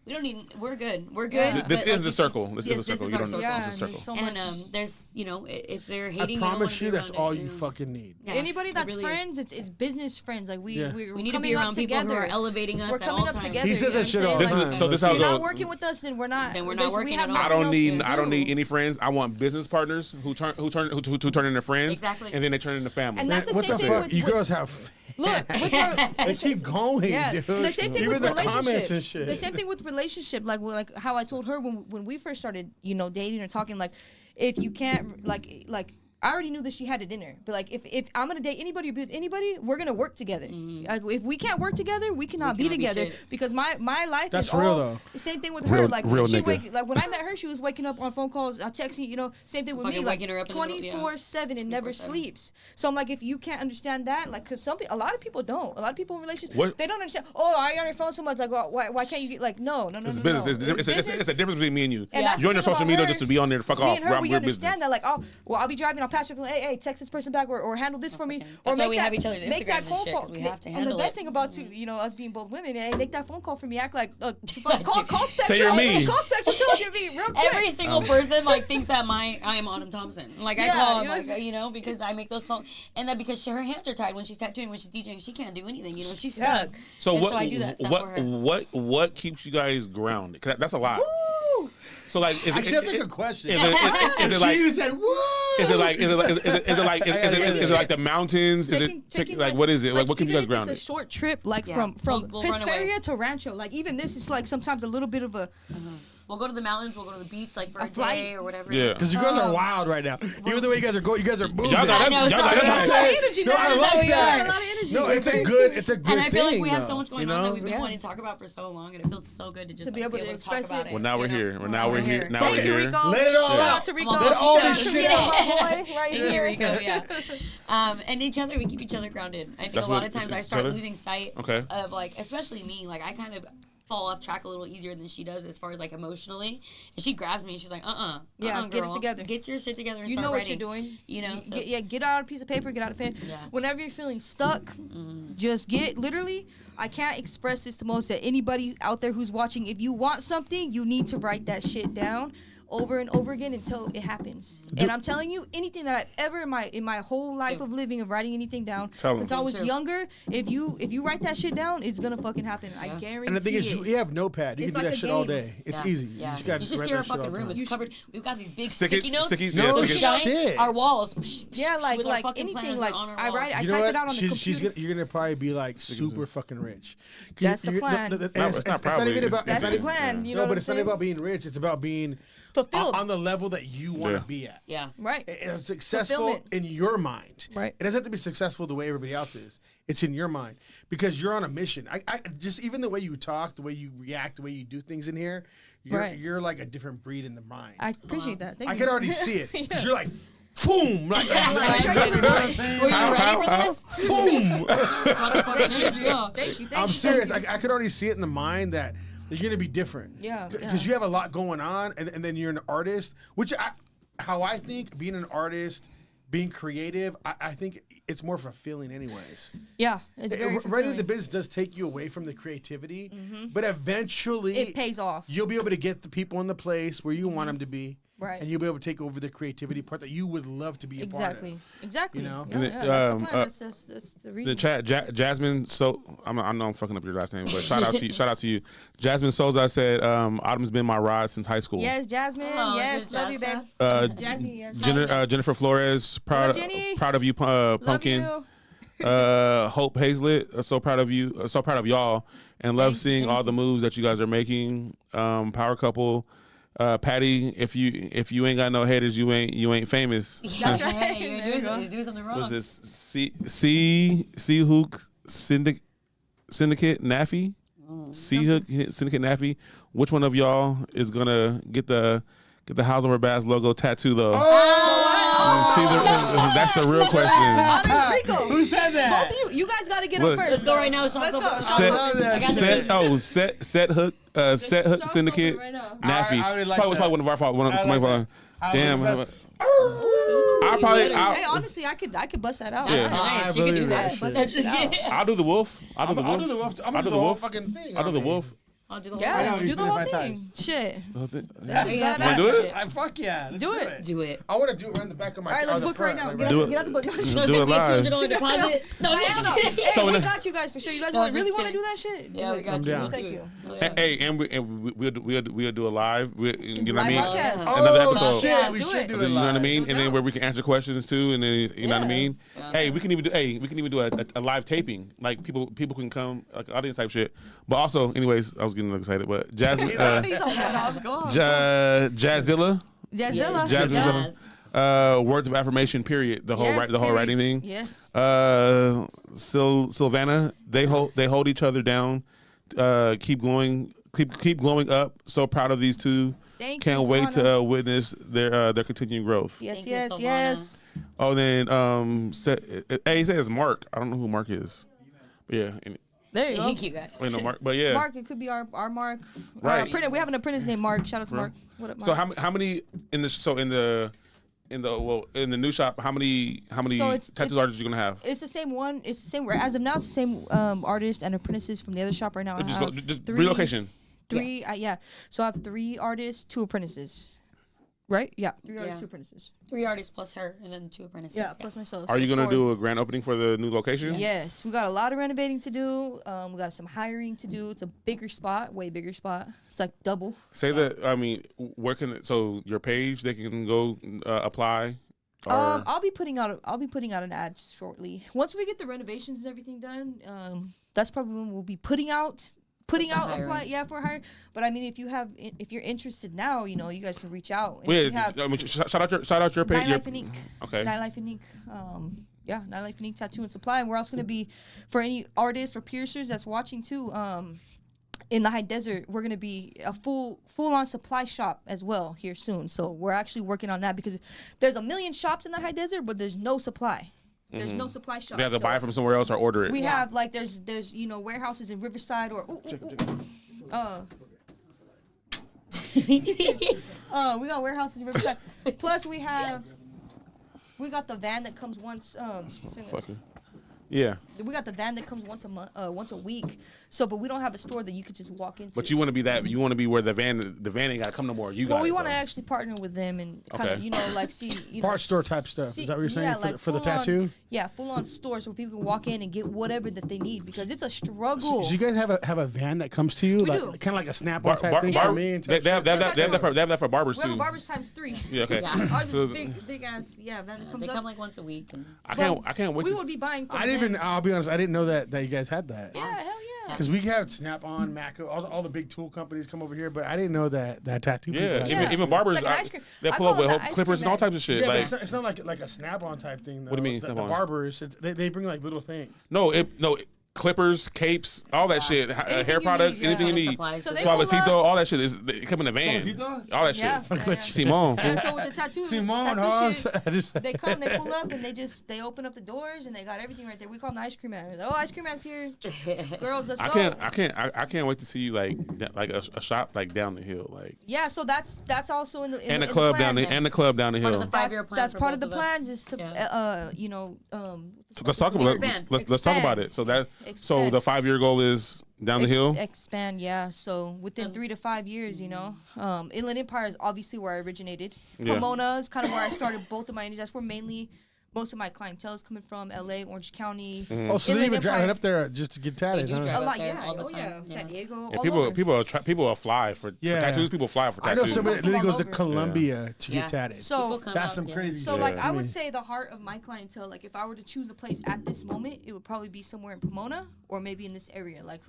We don't need. We're good. We're Yeah. good. This but, is like, the circle. This yes, is the circle. This You is our don't know. circle. Yeah, This is the there's circle. so much. And there's if they're I hating, promise you, that's all you you fucking need. Yeah, Anybody it that's really is. friends, it's business friends. Like Yeah. we're We need to coming be up around people together. who are elevating us We're at coming all up times. together. He says you know that what shit I'm all saying? the Like, time. So this if how you're it not goes. working with us, then we're not. Then we're not there's- working we have at all. I nothing don't else need to I don't do. need any friends. I want business partners who turn into friends. Exactly. And then they turn into family. And that's the What same the thing fuck? with You with- girls have. Look, with our, They keep going, yeah. dude. And the same thing Even with the comments and relationships. shit. The same thing with relationship. Like how I told her when we first started, dating or talking. Like, if you can't like. I already knew that she had it in her, but like if I'm gonna date anybody or be with anybody, we're gonna work together. Like, if we can't work together, we cannot be cannot be together shit. because my life That's is real, all though. the same thing with Real- her. Like real she nigga. like when I met her, she was waking up on phone calls, texting. Same thing with Fucking me. Like waking her up in the middle, yeah. 24/7 and never 24/7. sleeps. So I'm like, if you can't understand that, like, cause a lot of people don't. A lot of people in relationships, What- they don't understand. Oh, are you on your phone so much? Like, why can't you get like no. It's no, business. no. It's a difference between me and you. And that's You're on the your thing social about media her. just to be on there to fuck Me off. and her, we We're understand business. that. Like, I'll be driving, I'll pass her, like, hey, text this person back or handle this for me. fucking- Or that's why make we that, have each other's make that Instagrams and phone shit, call. 'cause we have to And the handle best it. thing about us being both women, hey, make that phone call for me. Act like, call Spectrum. you're me. Call Spectrum, tell you're me, real quick. Every single person like thinks that I am Autumn Thompson. Like I Yeah, call him, you know, like, because I make those phone, and that because her hands are tied when she's tattooing, when she's DJing, she can't do anything. She's Yeah. stuck. So And what? So I do that stuff for her. What keeps you guys grounded? 'Cause that's a lot. Woo! So like, is Actually, it, that's a good question. Is it like? She even said, "Woo!" Is it like the mountains? Is it like what is it? Like what keeps you guys even if grounded? It's a short trip, like Yeah. from We'll run away. Hesperia to Rancho. Like even this is like sometimes a little bit of a. We'll go to the mountains. We'll go to the beach, like for a flight. day or whatever. Yeah. Because you guys are wild right now. Even the way you guys are going, you guys are moving. Y'all got I know, us. Y'all got sorry. us. That's a lot of energy. No, I That's love how we that. are. A lot of energy. No, it's a good thing. And I feel like we have so though, much going you on that know? we've been Yeah. wanting to talk about for so long, and it feels so good to just To be able to talk express about it. it. Well, now you we're know? here. Well, now we're here. Now Thank we're you, here. Rico. Let it all Shout out. out to Rico. Let all Shout this out to shit Rico, out. my boy, right Here here. we go, yeah. And each other, we keep each other grounded. I think That's a lot what- of times I each start other? losing sight Okay. of like, especially me, like I kind of fall off track a little easier than she does as far as like emotionally. And she grabs me and she's like, Yeah, get it girl. together. Get your shit together and You start know what writing. you're doing. You know, so Get out a piece of paper, get out a pen. Yeah. Whenever you're feeling stuck, just literally, I can't express this to most that anybody out there who's watching. If you want something, you need to write that shit down. over and over again until it happens. And I'm telling you, anything that I've ever in my whole life of living of writing anything down Tell 'em. since I was True. younger, if you write that shit down, it's gonna fucking happen. I guarantee And the thing is, it. you have Notepad. You It's can do like that a shit all game. day. It's Yeah, easy. Yeah. You just gotta You should write see our that shit all fucking the room. time. It's covered. We've got these big Sticky- sticky notes. sticky- yeah, So sticky- shine shit. our walls. Yeah, like with our fucking anything. plans Like on our I walls. write, I You know type what? it out on the computer. You're gonna probably be like super fucking rich. That's the plan. And It's not it's not probably, even about. That's it's not the even- plan. You know No, what but I'm it's not saying? about being rich. It's about being Fulfilled. on the level that you want to Yeah. be at. Yeah. Right. It's successful Fulfillment. in your mind. Right. It doesn't have to be successful the way everybody else is. It's in your mind because you're on a mission. I just even the way you talk, the way you react, the way you do things in here, Right. you're like a different breed in the mind. I appreciate that. Thank I you. could already see it. 'Cause you're like, boom, like, Right. you know what I'm saying? Were you ready for this? Boom. Motherfucking energy, huh? Thank you. I'm serious. I could already see it in the mind that you're gonna be different. Yeah, Because yeah. you have a lot going on, and then you're an artist, which how I think being an artist, being creative, I think it's more fulfilling, anyways. Yeah, it's very Right, the fulfilling. business does take you away from the creativity, but eventually It pays off. You'll be able to get the people in the place where you want them to be, Right. And you'll be able to take over the creativity part that you would love to be a part Exactly. of. Exactly. You know? Yeah, And yeah, it, that's the um, plan. That's the reason. The chat, Jasmine. So I know I'm fucking up your last name, but shout out to you. Shout out to you, Jasmine Souza said, "Autumn's been my ride since high school." Yes, Jasmine. Oh, is yes, it love you, babe. Jazza? Jazzy, yes. Jennifer Flores, What up, Jenny? proud of you, Love Pumpkin. you. Hope Hazlett, so proud of you, so proud of y'all, and love Thank seeing you. all the moves that you guys are making. Power couple, Patty. If you ain't got no haters, you ain't famous. That's right. Hey, There you go. you're doing something wrong. Was this C Hook Syndicate Naffy? C Hook Syndicate Naffy. Which one of y'all is gonna get the House of Our Bass logo tattoo though? See that's the real question. Rico. Who said that? Both of you guys got to get Look. him first. Let's go right now. Sean. Let's Go go. for it. Set, love that I got the set, beat. oh, set hook, set hook Sean's syndicate, open right now. Naffy. I would like Probably was that. probably one of our fault. One of I somebody's like fault. that. Damn. I like I probably better. Hey, honestly, I could bust that out. That's Yeah. nice. I You can do believe that. that Bust that shit out. I'll do the wolf. I'll do the I'll wolf. do the wolf. I'm I'll gonna do do the the whole wolf. fucking thing. I'll do the I mean. wolf. I'll do the whole Yeah, I know, do he's the done it whole 5 thing. times. Shit. There you have Wanna do it? Shit. Fuck yeah. Let's Do it. Do it. I want to do it right in the back of my All right, car. let's the book right front, now. like, Get Do out, it. get out the book. So Do it's it gonna be a live. $200 deposit. No, Hell just no. kidding. Hey, So we when- got you guys for sure. You guys No, really just want to do kidding. that shit? Yeah, we got I'm you. down. We'll take you. Hey, and we'll do a live. You know what I mean? Live podcast. Oh, Another Oh episode. shit, Yeah, we do should it. do You it know what I live. mean? No And then doubt. where we can answer questions too, and then you know what I Yeah. mean? Yeah. Hey, we can even do a live taping. Like people can come, like audience type shit. But also, anyways, I was getting excited. But Jasmine, He's on that. Go on. Jazzilla, Jazzilla. Jazzilla, words of affirmation. Period. The whole Yes, the whole period. writing thing. Yes. Sylvana, they hold each other down. Keep glowing up. So proud of these two. Thank you, Can't wait Sylvana. to witness their continuing growth. Yes, Thank you, yes, Sylvana. yes. Oh, then hey, he says Mark. I don't know who Mark is. But yeah, There you go. Thank you guys. wait, no Mark. But yeah. Mark, it could be our Mark. Right. Apprentice. We have an apprentice named Mark. Shout out to Mark. What up, Mark? So how many in the new shop? How many So it's- tattoo it's- artists you gonna have? It's the same one. It's the same. As of now, it's the same artist and apprentices from the other shop right now. I Just have relocation. Three. Yeah. So I have 3 artists, 2 apprentices. Right? Yeah. 3 artists, Yeah. 2 apprentices. 3 artists plus her, and then 2 apprentices. Yeah. Plus myself. Are So you gonna 4. do a grand opening for the new location? Yes, we got a lot of renovating to do. We got some hiring to do. It's a bigger spot, way bigger spot. It's like double. Say that. I mean, where can so your page they can go apply? Or I'll be putting out an ad shortly. Once we get the renovations and everything done, that's probably when we'll be putting out hiring. for hiring. But I mean, if you're interested now, you guys can reach out. And well, if you yeah, have I mean, shout out your page. Nightlife and Ink. Okay. Nightlife and Ink. Nightlife and Ink Tattoo and Supply. And we're also gonna be for any artists or piercers that's watching too. In the high desert, we're gonna be a full on supply shop as well here soon. So we're actually working on that because there's a million shops in the high desert, but there's no supply. There's no supply shop. They have to So buy it from somewhere else or order it. we Yeah. have like there's warehouses in Riverside or we got warehouses in Riverside. Plus we got the van that comes once. Fucking. Yeah. we got the van that comes once a week. So, but we don't have a store that you could just walk into. But you want to be that. You want to be where the van ain't got to come no more. Well, we want to actually partner with them and kind of, like see Part store type stuff. Is that what you're saying for the tattoo? Full on stores where people can walk in and get whatever that they need because it's a struggle. So you guys have a van that comes to you, do. kind of like a Snap-on type thing for me. They have that for barbers We have too. a barbers times 3. Yeah, okay. Yeah. Ours So- is big ass van that comes They up. come like once a week. And I can't wait. We to would be buying. From I didn't them. even. I'll be honest. I didn't know that you guys had that. Yeah, hell yeah. Because we have Snap-on, Mako, all the big tool companies come over here, but I didn't know that tattoo. people Yeah, had Yeah. that. even barbers, Like an ice cream. they I pull up call it with the ice clippers cream and all man. types of shit. Yeah, but like it's not like a Snap-on type thing though. What do you mean, The Snap-on? barbers, they bring like little things. no, clippers, capes, all that shit, hair you products, need, anything you yeah. need. Supplies. So they pull Suavecito, up- all that shit they come in the van. Suavecito? All that Yeah, shit. yeah. Simone. And so with the tattoo Simone, shit, they come, they pull up, and they open up the doors, and they got everything right there. We call them the ice cream man. Oh, ice cream man's here. Girls, let's go. I can't wait to see you like a shop like down the hill, like Yeah, so that's also in the and the the club plan down the then. and the club down the part of hill. the 5-year plan. That's for part of both the us. plans is to Yeah. So let's talk about Expand. let's talk about it. So so the 5-year goal is down the hill. Expand, yeah. So within 3 to 5 years, Inland Empire is obviously where I originated. Yeah. Pomona is kind of where I started both of my energies. That's where mainly most of my clientele is coming from. LA, Orange County. Mm-hmm. Oh, so they Inland even driving Empire. up there just to get tatted, do huh? drive A up lot, there yeah. all the Oh, yeah. time. San Diego. Yeah, all people will fly for Yeah. tattoos. People fly for I know tattoos. somebody From literally all goes to over. Colombia to Yeah. get tatted. So People come That's out, some yeah. crazy So, shit. like, I mean, would say the heart of my clientele, like, if I were to choose a place at this moment, it would probably be somewhere in Pomona or maybe in this area, like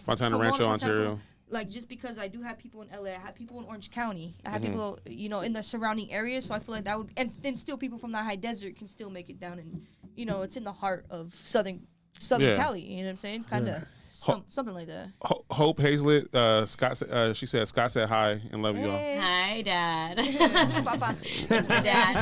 Fontana Pomona, Rancho, Fontana, Ontario. Like, just because I do have people in LA, I have people in Orange County, I have people, in the surrounding areas, so I feel like that would, and then still people from the high desert can still make it down, and, it's in the heart of Southern Yeah. Cali, you know what I'm saying? Kind of. Something like that. Hope Hazlett, Scott. She said Scott said hi and love you all. Hey, Hi, Dad. Papa. That's my dad.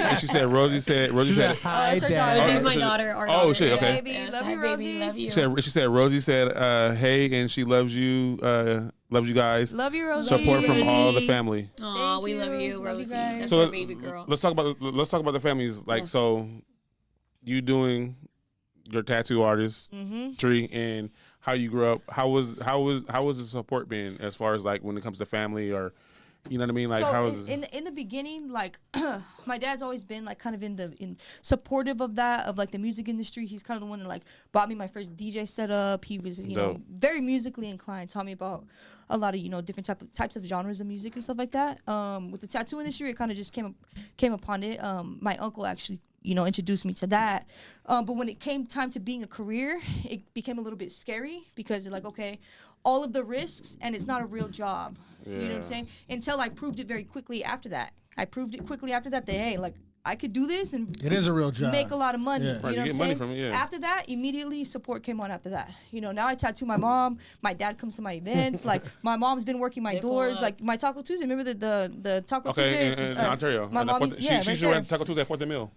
And she said Rosie said Hi, that's her Dad. daughter. Rosie's my she- daughter. Our oh, daughter. shit, okay. Baby, Yes, love hi, you, baby. Rosie. Love you. she said Rosie said hey and she loves you guys. Love you, Rosie. Support from all the Rosie. family. Aw, Thank we love you. you, Love you Rosie. guys. That's So our baby girl. let's talk about the families. Like so, you doing your tattoo artist tree and how you grew up. How was the support been as far as like when it comes to family or you know what I mean? Like so how was in the beginning, like my dad's always been like kind of in supportive of that of like the music industry. He's kind of the one that like bought me my first DJ setup. He was Dope. very musically inclined. Taught me about a lot of different types of genres of music and stuff like that. With the tattoo industry, it kind of just came upon it. My uncle actually introduced me to that. But when it came time to being a career, it became a little bit scary because you're like, okay, all of the risks and it's not a real job. You know what I'm Yeah. saying? Until I proved it very quickly after that. I proved it quickly after that hey, like I could do this and It is a real job. make a lot of money. Yeah. You Right, know you what get I'm money saying? from it, yeah. After that, immediately support came on after that. Now I tattoo my mom. My dad comes to my events. Like my mom's been working my They pull doors. up. Like my Taco Tuesday. Remember the Taco Tuesday? okay in Ontario? My And mom, she right ran there. Taco Tuesday at 4th and Mill.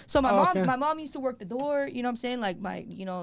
So my Oh, mom, okay. my mom used to work the door. You know what I'm saying? Like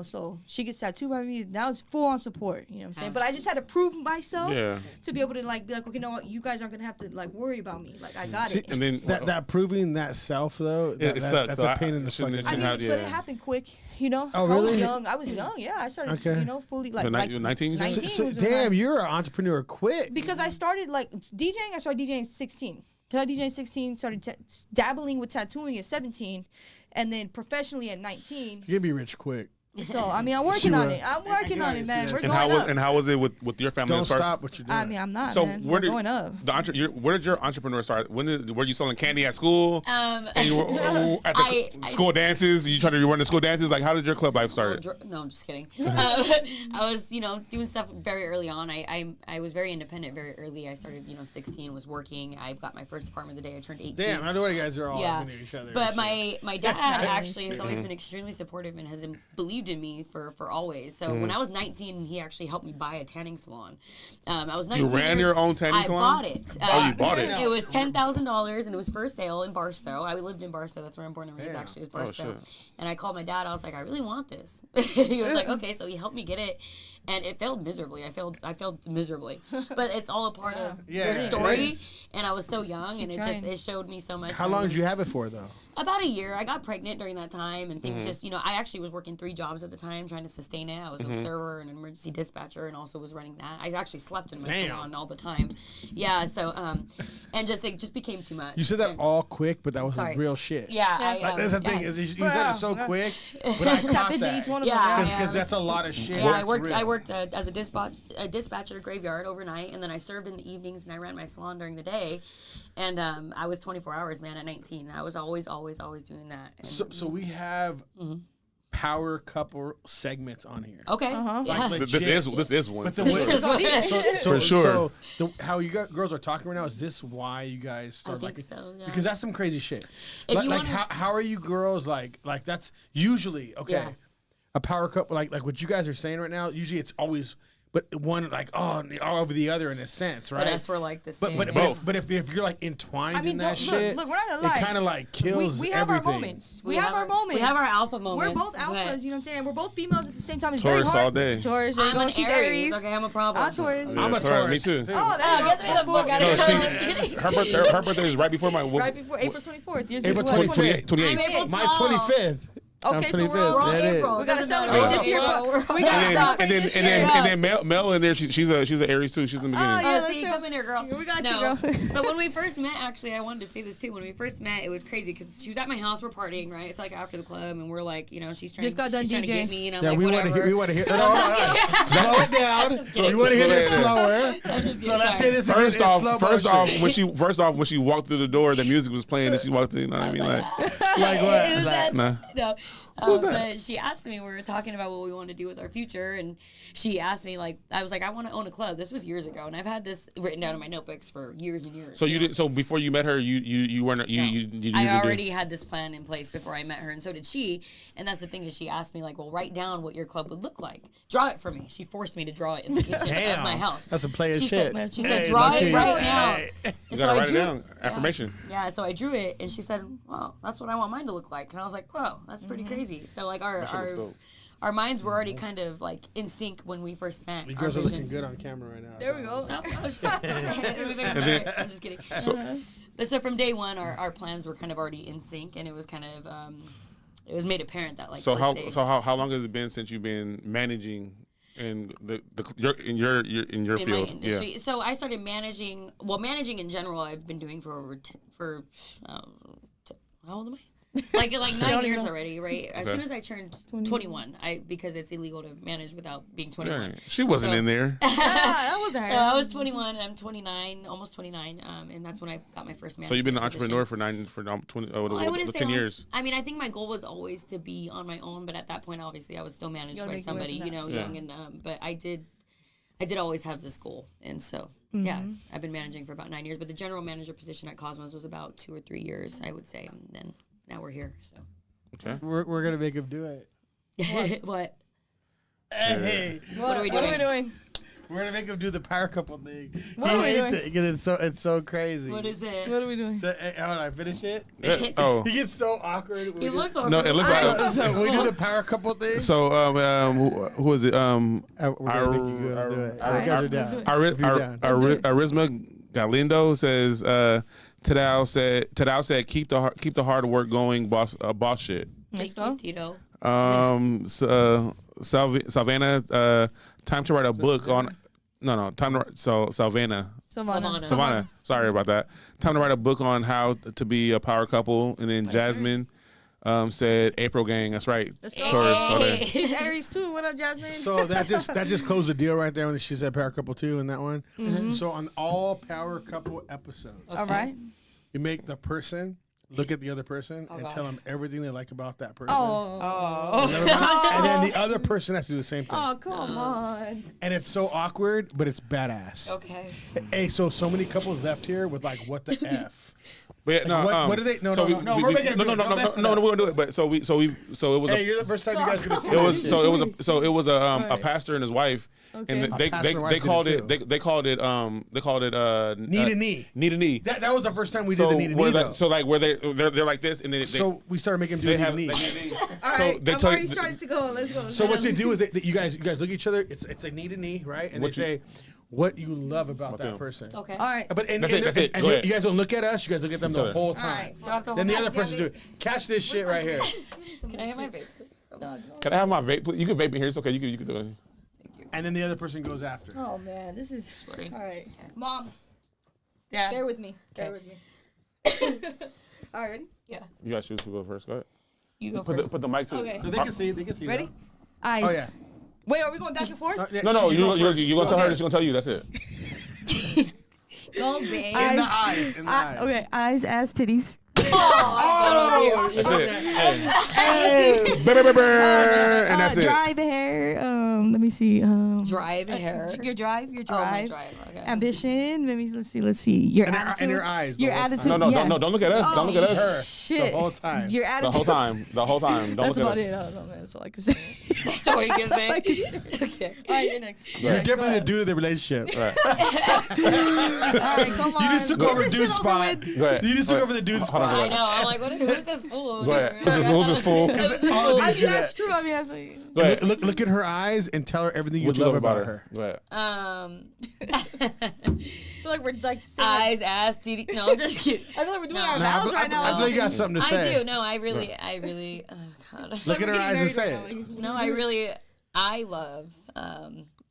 so she gets tattooed by me. Now it's full on support. You know what I'm saying? But I just had to prove myself Yeah. to be able to like be like, okay, you know what? You guys aren't gonna have to like worry about me. Like I got See, it. And then that proving that self though, it sucks. that's So a pain I in the shouldn't- fucking. I mean, have- but yeah. it happened quick. Oh, I really? was young. Yeah, I started. Okay. Fully like So like 19, you said? 19 So, was when damn, I- you're an entrepreneur quick. because I started like DJing. I started DJing at 16. Started DJing at 16. Started dabbling with tattooing at 17, and then professionally at 19. You're gonna be rich quick. So I mean, I'm working on Sure. it. I'm working on it, man. Yes. We're And going up. how was it with your family? Don't as far- stop what you're doing. I mean, I'm not. So man. where We're did going up. where did your entrepreneur start? Were you selling candy at school? And you were at the I- school dances? You trying to run the school dances? Like how did your club life start? No, I'm just kidding. I was, doing stuff very early on. I was very independent very early. I started, 16, was working. I got my first apartment the day I turned 18. Damn, I know what you guys are all Yeah, up into each other. but and shit. my dad actually has shit. always been extremely supportive and has believed in me for always. So when I was 19, he actually helped me buy a tanning salon. I was 19. ran your own tanning salon? I bought it. Oh, you bought it? It was $10,000 and it was for sale in Barstow. I lived in Barstow. That's where I'm born and raised. Damn. Actually, is Oh, Barstow. shit. And I called my dad. I was like, I really want this. He was like, okay. So he helped me get it, and it failed miserably. I failed miserably. But it's all a part of Yeah, your yeah, story. it And I was so young, and trying. it showed me so much. How long did you have it for though? About a year. I got pregnant during that time, and things just, I actually was working 3 jobs jobs at the time, trying to sustain it. I was a server and an emergency dispatcher, and also was running that. I actually slept in my salon all the time. Yeah, so and just it just became too much. You said that And- all quick, but that was Sorry. like real shit. Yeah, Like, that's the thing yeah. is you said it so quick, but I Tap caught into that each one of them. Yeah, Yeah. because that's a lot of shit. Yeah, It's I real. worked as a dispatcher at a graveyard overnight, and then I served in the evenings, and I ran my salon during the day, and I was 24 hours, man. At 19, I was always doing that. And, So we have power couple segments on here. okay, yeah. Like This is one. But the for way, sure. for For sure. So how you girls are talking right now, is this why you guys started think like so, yeah. because that's some crazy shit. If Like, you like wanna- how are you girls like that's usually okay. Yeah. A power couple like what you guys are saying right now, usually it's always but one like all over the other in a sense, right? But us were like the same. But if you're like entwined I mean, in that look, shit, look, we're not gonna lie. it kind of like kills We have everything. our moments. We have our moments. We have our alpha moments. We're both but alphas, you know what I'm saying? We're both females at the same time. It's Taurus very hard. all day. Taurus, there you I'm go. an She's Aries. Okay, I'm a problem. I'm Taurus. I'm a Taurus, Taurus. me too. Oh, there you Get go. me the fuck out No, of here. she, I'm just kidding. her birthday is right before mine. Right before April 24th. Yours April is what? 28th. 28. I'm April Mine's 12th. 25th. Okay, so we're all We're all That is. April. We gotta Doesn't matter. celebrate this year, We're but we all- gotta And celebrate then, this and year. then, and then Mel in there, she's an Aries too. She's in the beginning. yeah. Oh, see, so- come in here, girl. We got you, no. girl. But when we first met, actually, I wanted to say this too. When we first met, it was crazy because she was at my house. We're partying, right? It's like after the club, and we're like, you know, she's trying, Just got done she's trying to DJing. get me, and I'm Yeah, like, we want to whatever. hear. We want to hear. Slow it down. kidding. You want to hear this Slow slower. just So let's say kidding. this First again in slow off, motion. first off, when she walked through the door, the music was playing, and she walked in. You know what I mean? Like, Like It was what? that- nah. No. But she asked me, we were talking about what we want to do with our future, and she asked me, like, I was like, I want to own a club. This was years ago, and I've had this written down in my notebooks for years and years. So you did. So before you met her, you weren't. You I usually already had this plan in place before I met her, and so did she. And that's the thing is, she asked me like, "Well, write down what your club would look like. Draw it for me." She forced me to draw it in the kitchen of my house. That's some player She shit. said, she Hey, said, "Draw lucky. it right now." Hey. And You so gotta I write it drew down. Affirmation. Yeah, so I drew it, and she said, "Well, that's what I want mine to look like." And I was like, "Whoa, that's pretty crazy." So like shit looks dope. our minds were already kind of like in sync when we first met. You Our girls are looking visions- good on camera right now. There we go. No, I was I'm just kidding. But so from day one, our plans were kind of already in sync, and it was kind of it was made apparent that like So first day, how long has it been since you've been managing in in your in my field? industry. Yeah. So I started managing. Well, managing in general, I've been doing for how old am I? Like 9 years already, right? As Okay. soon as I turned 21, because it's illegal to manage without being 21. Right. She wasn't So- in there. That wasn't So her. I was 21 and I'm 29, almost 29, and that's when I got my first management So you've been an position. entrepreneur for 20 I wouldn't say 10 years. I mean, I think my goal was always to be on my own, but at that point, obviously, I was still managed Gotta by make your way somebody, to you that. know, Yeah. young and but I did always have this goal, and so yeah, I've been managing for about 9 years. But the general manager position at Cosmos was about 2 or 3 years, I would say, and then now we're here. So Okay. We're gonna make him do it. what? Hey, What are we What are we doing? doing? we're gonna make him do the power couple thing. What he are we hates doing? it because it's so crazy. What is it? What are we doing? So, hold on, finish it. Oh. He gets so awkward. when He we looks do- No, it looks like. So we do the power couple thing. So who is it? We're gonna make you guys do it. You guys are down. If you're down. Arisma Galindo says Tadao said keep the hard work going, boss shit. Let's Thank you, go. Tito. Savannah, time to write a book on. No, time to write. So Savannah. Savannah. Sorry about that. Time to write a book on how to be a power couple. And then Jasmine said April gang. That's right. Let's go. Taurus, okay. She's Aries too. What up, Jasmine? So that just closed the deal right there when she said power couple 2 in that one. So on all power couple episodes, All right. you make the person look at the other person and gosh. tell them everything they like about that person. Oh. And then the other person has to do the same thing. Oh, come on. And it's so awkward, but it's badass. Okay. Hey, so many couples left here with like, what the F? But yeah, no, what do they? No, so no, we're making a no, video. Don't mess it we're up. gonna do it. But so it was Hey, a you're the first time you guys are gonna see it was that shit. so it was a pastor and his wife, Okay. and A they pastor and wife they did called it it too. they called it Knee to knee. knee to knee. That was the first time we So did the knee to where knee. that- though. so like where they're like this, and then So we started making them do they knee to have knee. they knee to knee. All So right. they I'm tell already you- starting to go. Let's go. So what they do is that you guys look at each other. It's a knee to knee, right? And What they say what you love about that them. person. Okay. All right. But and, That's and, it, that's and, it. and Go you, ahead. you guys don't look at us. You guys look at them the Go ahead. whole All time. right. Do I have to hold Then the my- other person do it. Catch this shit right here. Can I have my vape? Can I have my vape? Please? You can vape in here. It's okay. You can do it. And then the other person goes after. Oh man, this is Funny. all right. Mom, Dad. bear with me. Bear Okay. with me. All right, ready? Yeah. You guys choose who go first. Go ahead. You go Put first. the mic to Okay. it. They can see. They can see. Ready? though. Eyes. Oh yeah. Wait, are we going back and forth? Yeah, No, you go first. you're gonna tell her. She's gonna tell you. That's it. Go, babe. In the eyes. In the eyes. Okay, eyes, ass, titties. Oh, That's it. Hey. And that's it. Drive hair. Let me see. Drive hair. Your drive. Oh, my drive. Okay. Ambition. Let's see. Your And attitude. your eyes. the Your whole time. attitude. No, yeah. don't look at us. Don't look at us. Her. Shit. The whole time. Your attitude. The whole time. Don't That's look about at us. it. I don't know, man. That's all I can say. So what you can say? Okay. All right, you're next. You're definitely the dude of the relationship. Right. All right, come on. You just took Get over this dude's shit over spot. with. Go ahead. You just took over the dude's Hold on, spot. go I ahead. know. I'm like, who's this fool? Go ahead. Who's this fool? Who's this All fool? of these do That's that. true. I mean, that's like, Go ahead. Look at her eyes and tell her everything you What you love about her. Go ahead. I feel like we're like saying, Eyes, ass, titty. No, I'm just kidding. I feel like we're doing No. our Nah, vows right now. I feel like you got something to say. I do. No, I really. Oh God. Look at her eyes and say it. No, I love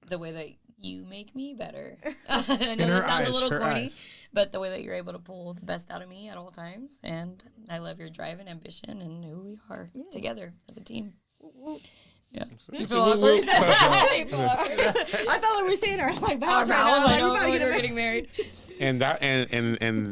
the way that you make me better. I know her that sounds eyes, a little her corny, eyes. but the way that you're able to pull the best out of me at all times, and I love your drive and ambition and who we are together as a team. Yeah. You feel whoop, awkward? whoop. I felt like we were saying our like vows right now. I know, Like, we were getting married. And that And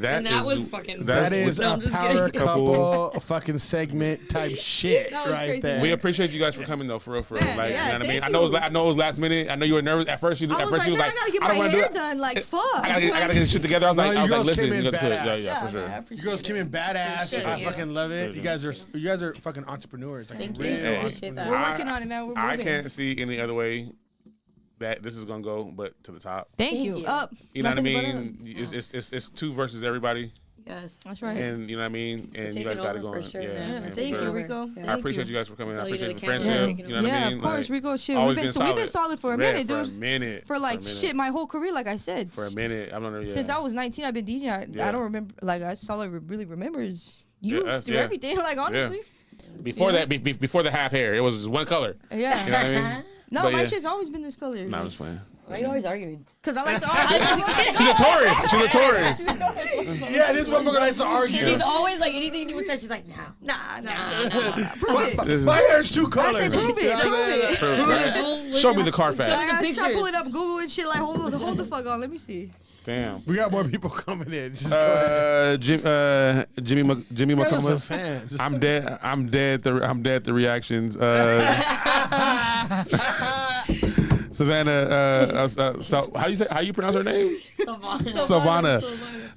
that is was fucking- That is No, a I'm just power kidding. couple fucking segment type shit That was right crazy. there. We appreciate you guys for coming though, for real. Yeah, Like, yeah, you know what I mean? thank I know you. I know it was last minute. I know you were nervous at first. I was She like, was man, like, I gotta get I my don't want to do hair it. done. Like, fuck. I gotta get this shit together. I was No, like, you girls listen, came in you guys could. badass. Yeah, for man, I sure. You appreciate girls it. came in badass. Appreciate I you. fucking love it. You guys are fucking entrepreneurs. Like Thank you. real Hey. Appreciate that. We're I- working on it, man. We're I moving. can't see any other way that this is gonna go but to the top. Thank Thank you. you. Up. You know what I Nothing but up. mean? It's two versus everybody, Yes. That's right. and you know what I mean. And you taking guys got it over for going. sure, Yeah, man. Yeah, for thank sure. you, Rico. Yeah. I Thank appreciate you. you guys for coming. I Tell you appreciate to the the camera. friendship. Yeah. You know what I Yeah, mean? of course, Like, Rico. Shit, always we've been solid for a Yeah, minute, for a dude. minute. For like a minute. shit, my whole career, like I said. For a minute. I don't know. Yeah. Since I was 19, I've been DJing. Yeah. I don't remember. Like that's all I really remember is you Yeah, us, through yeah. everything. Like honestly, before that, before the half hair, it was just one color. yeah. You know what I mean? No, But my yeah. shit's always been this color. Nah, I'm just playing. Why are you always arguing? Cause I like to argue. She's a Taurus. She's a Taurus. Yeah, this motherfucker likes to argue. She's always like anything to do with sex. She's like, no. Nah. Prove it. This is- My hair's two colors. I said prove it. You know what I'm saying? Prove it. Right? Show me the Carfax. I gotta start pictures. pulling up Google and shit. Like hold the fuck on. Let me see. Damn. We got more people coming in. Just go ahead. Jimmy Those are McComas. fans. I'm dead. I'm dead. The reactions. Savannah. So how you pronounce her name? Savannah.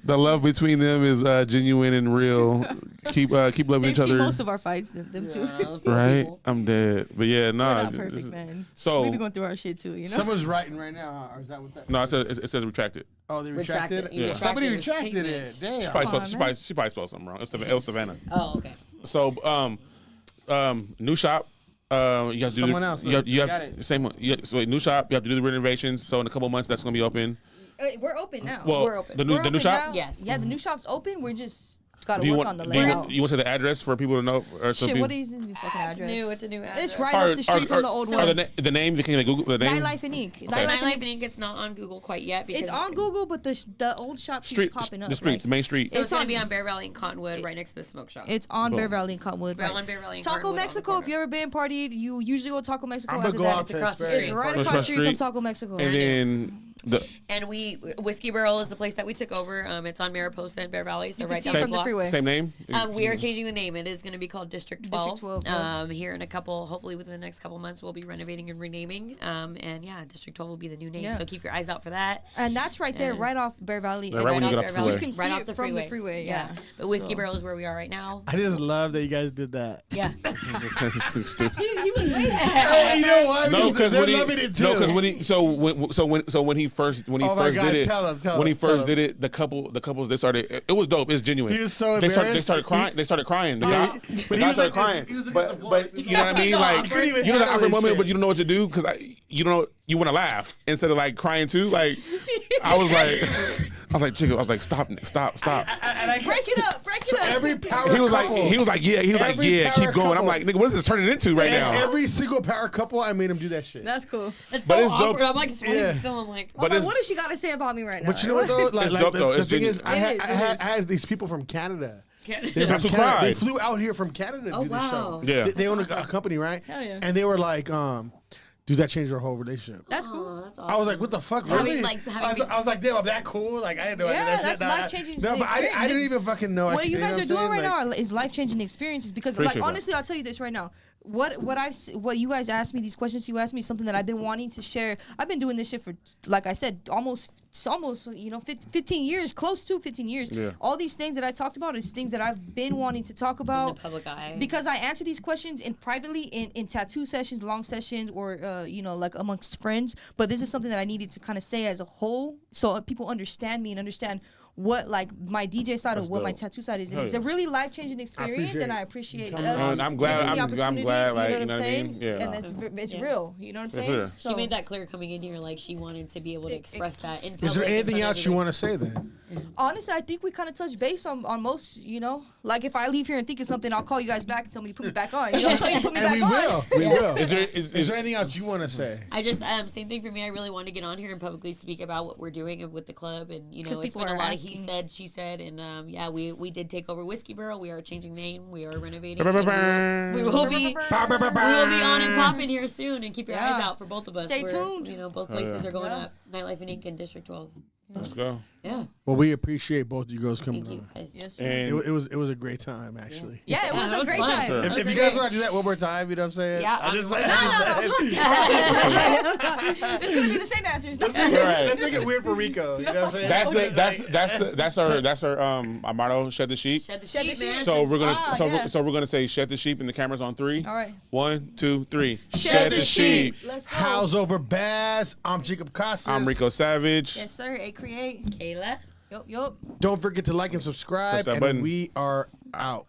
The love between them is genuine and real. Keep loving They've each seen other. most of our fights. Them two. Right? I'm dead. But yeah, We're no. not perfect, man. so- we be going through our shit too, you know. Someone's writing right now, huh? Or is that what that? No, it says retracted. Oh, they Retracted. retracted. You Yeah. retracted Somebody your retracted statement. it. Damn. She probably spelled something wrong. It was Savannah. Oh, okay. So new shop. You have to do Someone else, You have, you got have it. same one. So new shop. You have to do the renovations. So in a couple months, that's gonna be open. We're open now. Well, We're open. the new We're the new open shop. now. Yes. Yeah, the new shop's open. We're just gotta Do you work want on the do you, layout. you want to say the address for people to know? Or so Shit, people, what is the new fucking It's address? new. It's a new address. It's right up the street from the old or one. the name. They can Google the name. Nightlife and Ink. Nightlife and Ink. It's not on Google quite yet because It's on Google, but the old shop keeps Street. popping up. The streets. like, Main Street. So it's It's gonna on- be on Bear Valley and Cottonwood, right next to the smoke shop. it's on Boom. Bear Valley and Cottonwood. Right right. on Bear Valley and Taco Cottonwood on the Mexico. corner. If you ever been partied, you usually go to Taco Mexico. I'm after gonna go that. out It's to across the Experience. It's street. right Across across the the street from street. Taco Mexico. And then And Whiskey Barrel is the place that we took over. It's on Mariposa and Bear Valley, so can right see down it the from the block. freeway. same name. We are changing the name. It is going to be called District 12. District 12, yeah. Here in a couple, hopefully within the next couple months, we'll be renovating and renaming. And yeah, District 12 will be the new name. Yeah. So keep your eyes out for that. And that's right there, Yeah. right off Bear Valley. Yeah, right when you get off the Bear Valley. freeway. You can right see off it the from freeway. the freeway. Yeah. But Whiskey So- Barrel is where we are right now. I just love that you guys did that. Yeah. Stupid. He was waiting. You know why? No, because they're when he loving it too. no, because when he so when he first Oh my first God, did it tell him, tell when he him, first tell him. did it the couples they started it was dope, it's genuine. He was so they embarrassed. started crying. They started crying. The Yeah, guy, he- the but he guy was started like crying. this. He was looking at the floor. But you know what I mean? Like couldn't even you know the handle awkward this moment, shit. but you don't know what to do because you don't know you want to laugh instead of like crying too. Like I was was like, Chico, I was like, stop. Break it up. Break it up. Every power He was like, couple, yeah. He was like, Every yeah, power keep going. I'm couple. like, nigga, what is this turning into right now? every single power couple, I made him do that shit. That's cool. It's But so it's dope. awkward. I'm like sweating Yeah. still. I'm like, But Like, it's, what does she got to say about me right now? But you know what though? It's dope, though. The It's thing is, genuine. I had these people from Canada. That's From who Canada. cried. They flew out here from Canada to Oh, do the show. wow. Yeah. They own a company, right? Hell yeah. And they were like, dude, that changed our whole relationship. That's cool. oh, that's awesome. I was like, what the fuck, Having, really? like, I was like, damn, I'm that cool? Like, I didn't know I did Yeah, that that's shit. life-changing No, but I experience. didn't even fucking know. What you guys are doing right now? now is life-changing experiences because, Appreciate like, that. honestly, I'll tell you this right now. What you guys asked me, these questions you asked me, is something that I've been wanting to share. I've been doing this shit for, like I said, almost 15 years, close to 15 years. Yeah. All these things that I talked about is things that I've been wanting to talk in about. the public eye. Because I answer these questions privately in tattoo sessions, long sessions, or like amongst friends. But this is something that I needed to kind of say as a whole, so people understand me and understand what like my DJ side That's or what my dope. tattoo side is. And Hell it's yeah. a really life changing experience, appreciate and it. I appreciate it. And I'm glad. I'm glad. Like, you know what I mean? Yeah. And it's real. You know what I'm saying? sure. she made that clear coming in here, like she wanted to be able to express that in public. Is there in anything front of else you everybody. want to say then? Honestly, I think we kind of touched base on most. Like if I leave here and think of something, I'll call you guys back and tell me to put me back on. I'll tell you to put me And back we on. will. We will. Is there anything else you want to say? I just same thing for me. I really wanted to get on here and publicly speak about what we're doing with the club, and 'Cause it's people been a are lot of he asking. said, she said, and we did take over Whiskey Barrel. We are changing name. We are renovating. We will be on and popping here soon, and keep your eyes Yeah. out for both of us. Stay tuned. Both places are going Yeah. up. Nightlife and Ink and District 12. Let's go. Yeah, Well, we appreciate both you girls coming thank you on. guys. Yes, sir. And It was a great time actually. Yeah, it was that a was great fun. time. Sure. If you guys want to do that one more time, you know what I'm saying? Yeah, I just, It's gonna be the same answers. Let's make it weird for Rico. You know what I'm saying? that's our motto. Shed the sheep. Shed the Shed the sheep, man. sheep. So we're gonna yeah. so we're gonna say shed the sheep, and the camera's on 3. All right. 1, 2, 3. Shed the sheep. Let's go. House over Baz. I'm Jacob Casas. I'm Rico Savage. Yes, sir. A create. Kayla. Yup. Don't forget to like and subscribe. Push that And button. we are out.